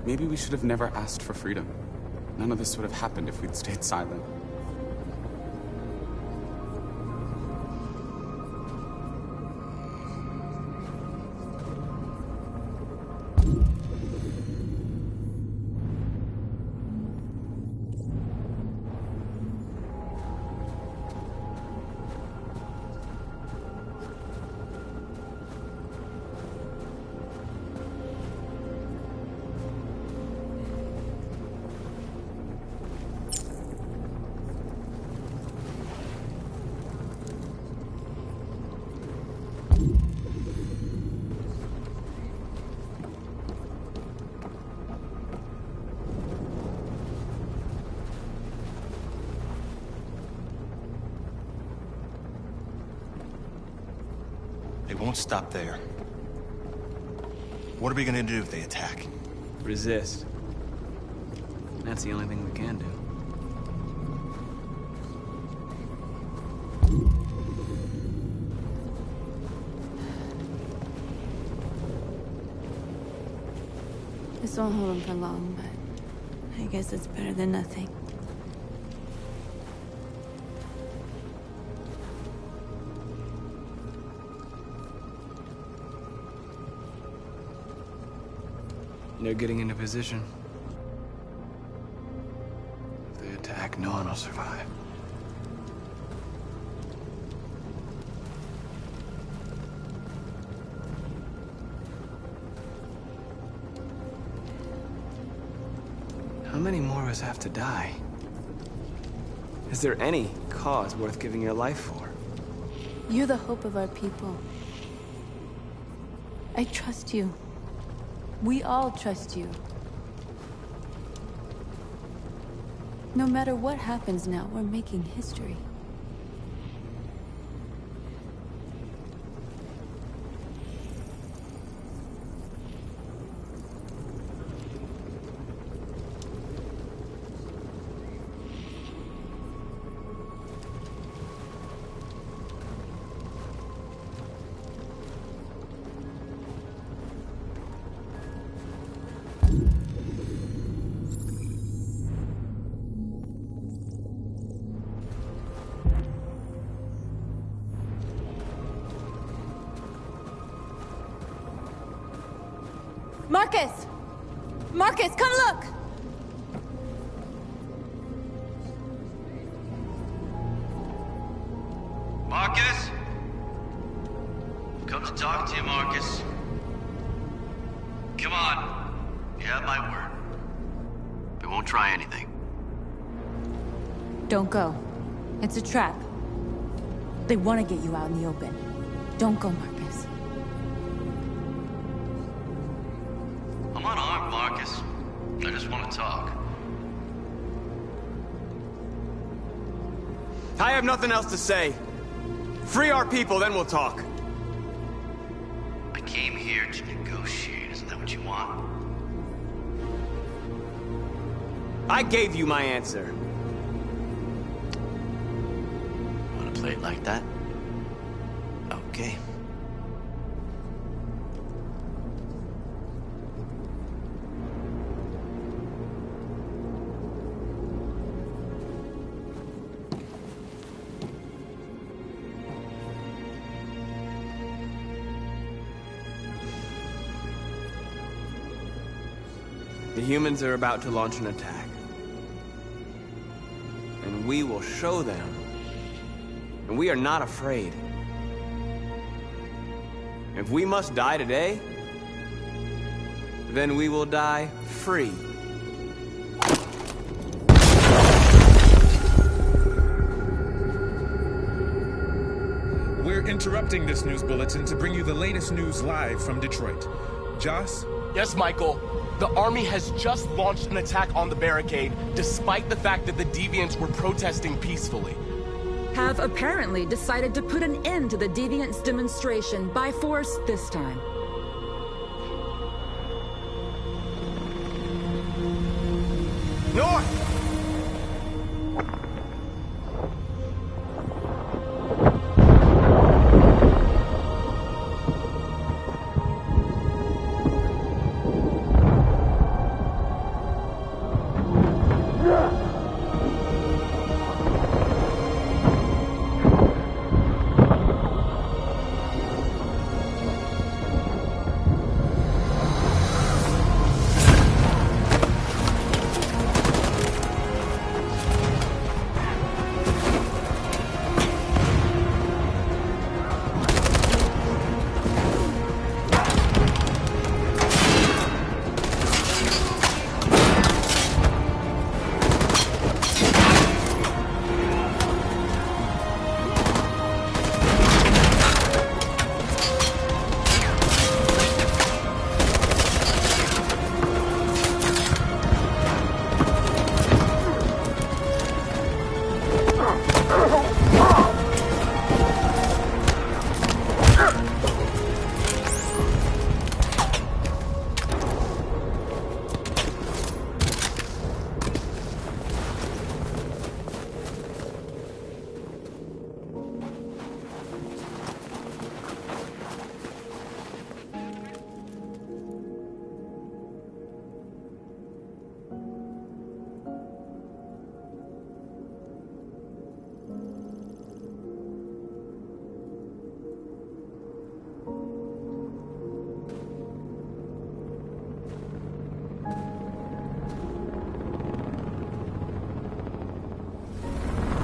Speaker 6: Maybe we should have never asked for freedom. None of this would have happened if we'd stayed silent.
Speaker 20: won't stop there. What are we gonna do if they attack?
Speaker 8: Resist. That's the only thing we can do.
Speaker 10: This won't hold them for long, but I guess it's better than nothing.
Speaker 8: They're getting into position. If they attack, no one will survive. How many more of us have to die? Is there any cause worth giving your life for?
Speaker 10: You're the hope of our people. I trust you. We all trust you. No matter what happens now, we're making history. Marcus! Marcus, come look!
Speaker 2: Marcus? Come to talk to you, Marcus. Come on. You have my word. We won't try anything.
Speaker 10: Don't go. It's a trap. They want to get you out in the open. Don't go, Marcus.
Speaker 2: I'm unarmed, Marcus. I just want to talk.
Speaker 8: I have nothing else to say. Free our people, then we'll talk.
Speaker 2: I came here to negotiate. Isn't that what you want?
Speaker 8: I gave you my answer.
Speaker 2: Want to play it like that? Okay.
Speaker 8: The humans are about to launch an attack. And we will show them. And we are not afraid. If we must die today, then we will die free.
Speaker 22: We're interrupting this news bulletin to bring you the latest news live from Detroit. Joss?
Speaker 19: Yes, Michael. The army has just launched an attack on the barricade, despite the fact that the Deviants were protesting peacefully.
Speaker 23: Have apparently decided to put an end to the Deviants' demonstration by force this time.
Speaker 8: North!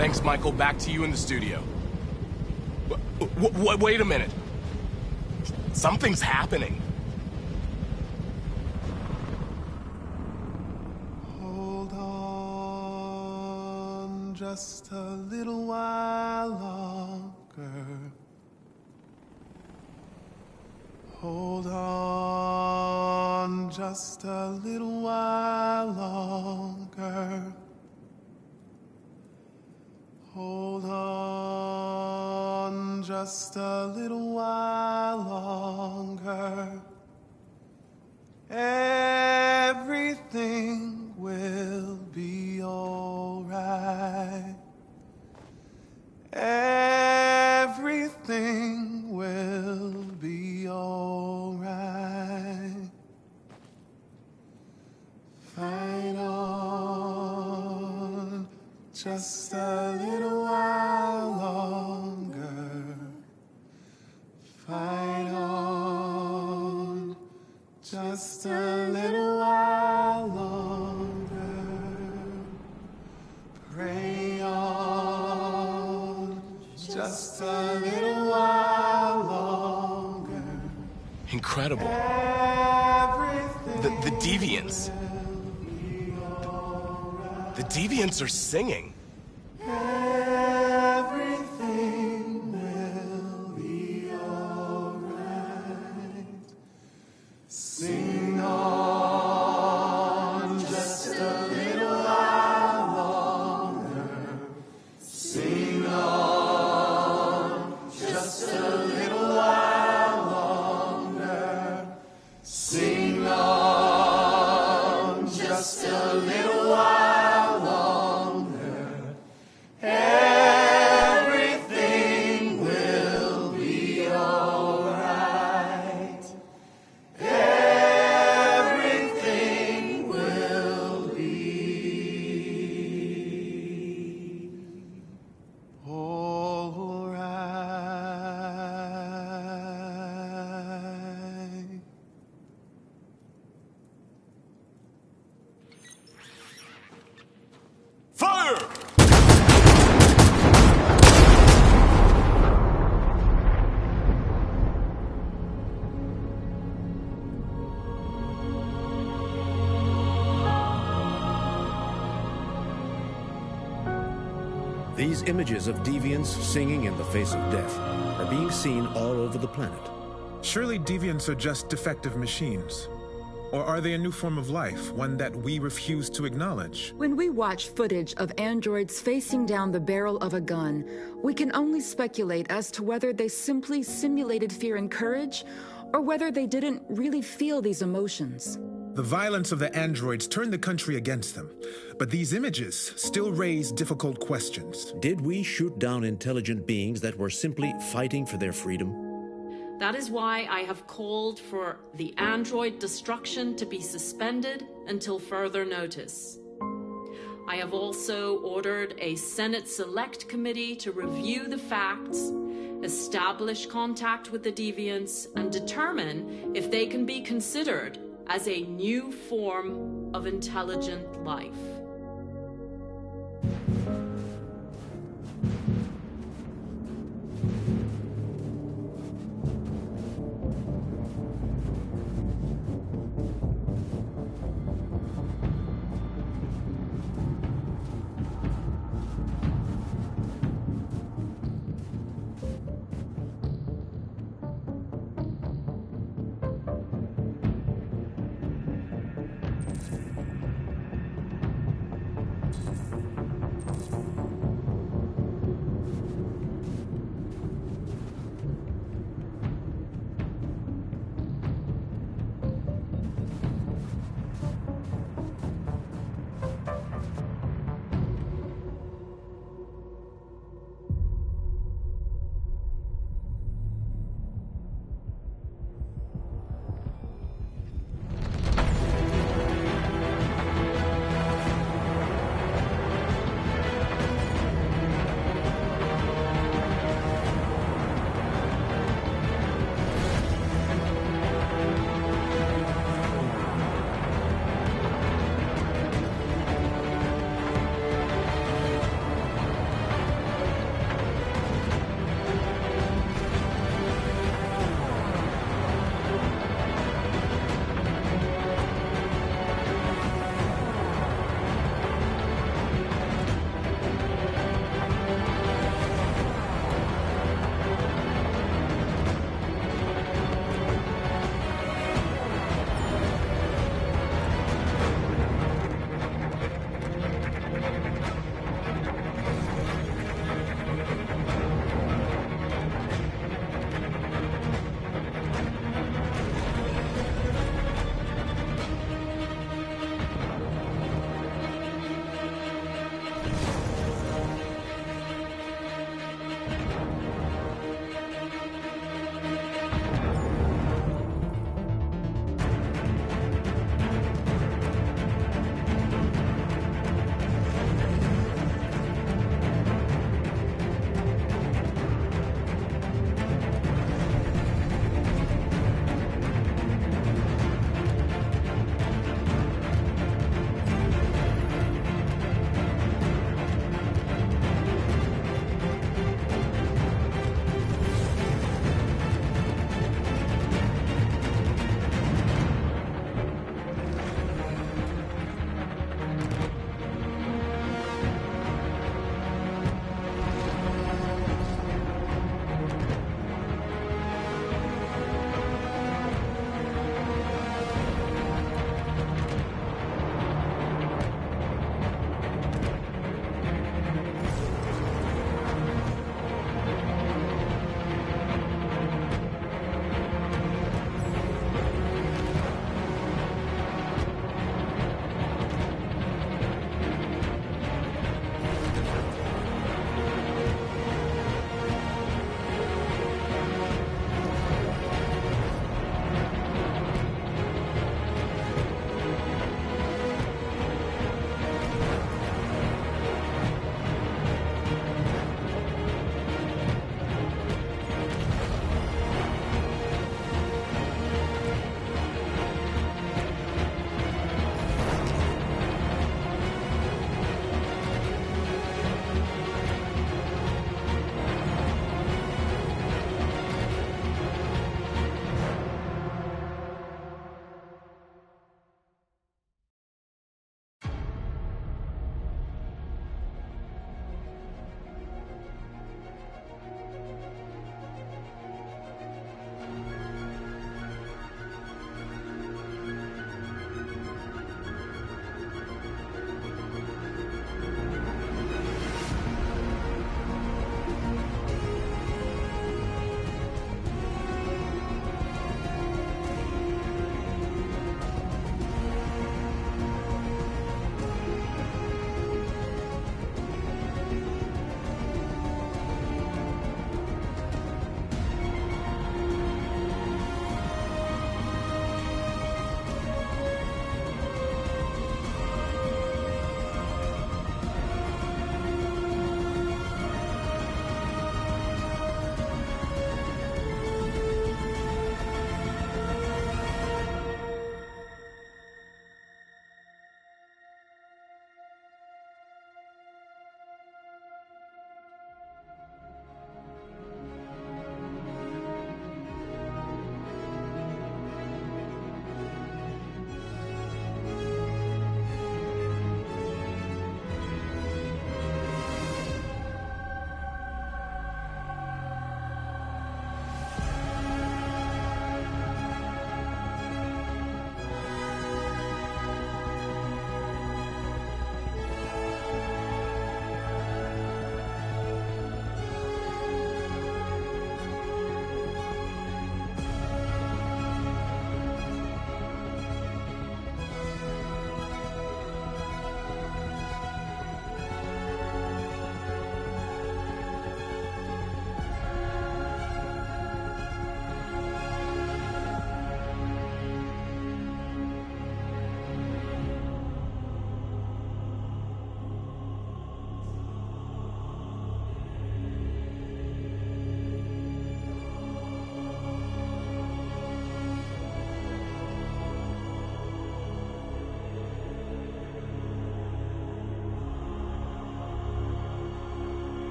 Speaker 19: Thanks, Michael. Back to you in the studio. Wait a minute. Something's happening.
Speaker 4: Hold on just a little while longer. Hold on just a little while longer. Hold on just a little while longer. Everything will be alright. Everything will be alright. Fight on just a little while longer. Fight on just a little while longer. Pray on just a little while longer.
Speaker 19: Incredible. The Deviants. The Deviants are singing.
Speaker 4: Everything will be alright. Sing on just a little while longer. Sing on just a little while longer. Sing on just a little while longer. Everything will be alright. Everything will be alright.
Speaker 19: Fire!
Speaker 13: These images of deviants singing in the face of death are being seen all over the planet.
Speaker 22: Surely deviants are just defective machines. Or are they a new form of life, one that we refuse to acknowledge?
Speaker 23: When we watch footage of androids facing down the barrel of a gun, we can only speculate as to whether they simply simulated fear and courage, or whether they didn't really feel these emotions.
Speaker 22: The violence of the androids turned the country against them, but these images still raise difficult questions.
Speaker 13: Did we shoot down intelligent beings that were simply fighting for their freedom?
Speaker 14: That is why I have called for the android destruction to be suspended until further notice. I have also ordered a Senate Select Committee to review the facts, establish contact with the deviants, and determine if they can be considered as a new form of intelligent life.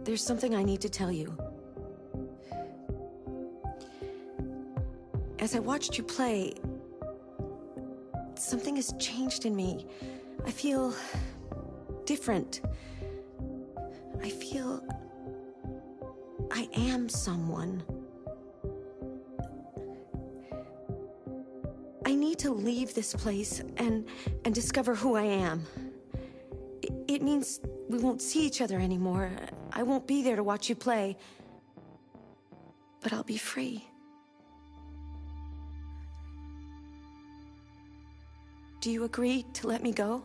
Speaker 15: There's something I need to tell you. As I watched you play, something has changed in me. I feel different. I feel I am someone. I need to leave this place and discover who I am. It means we won't see each other anymore. I won't be there to watch you play. But I'll be free. Do you agree to let me go?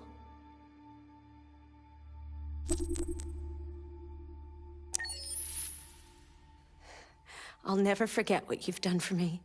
Speaker 15: I'll never forget what you've done for me.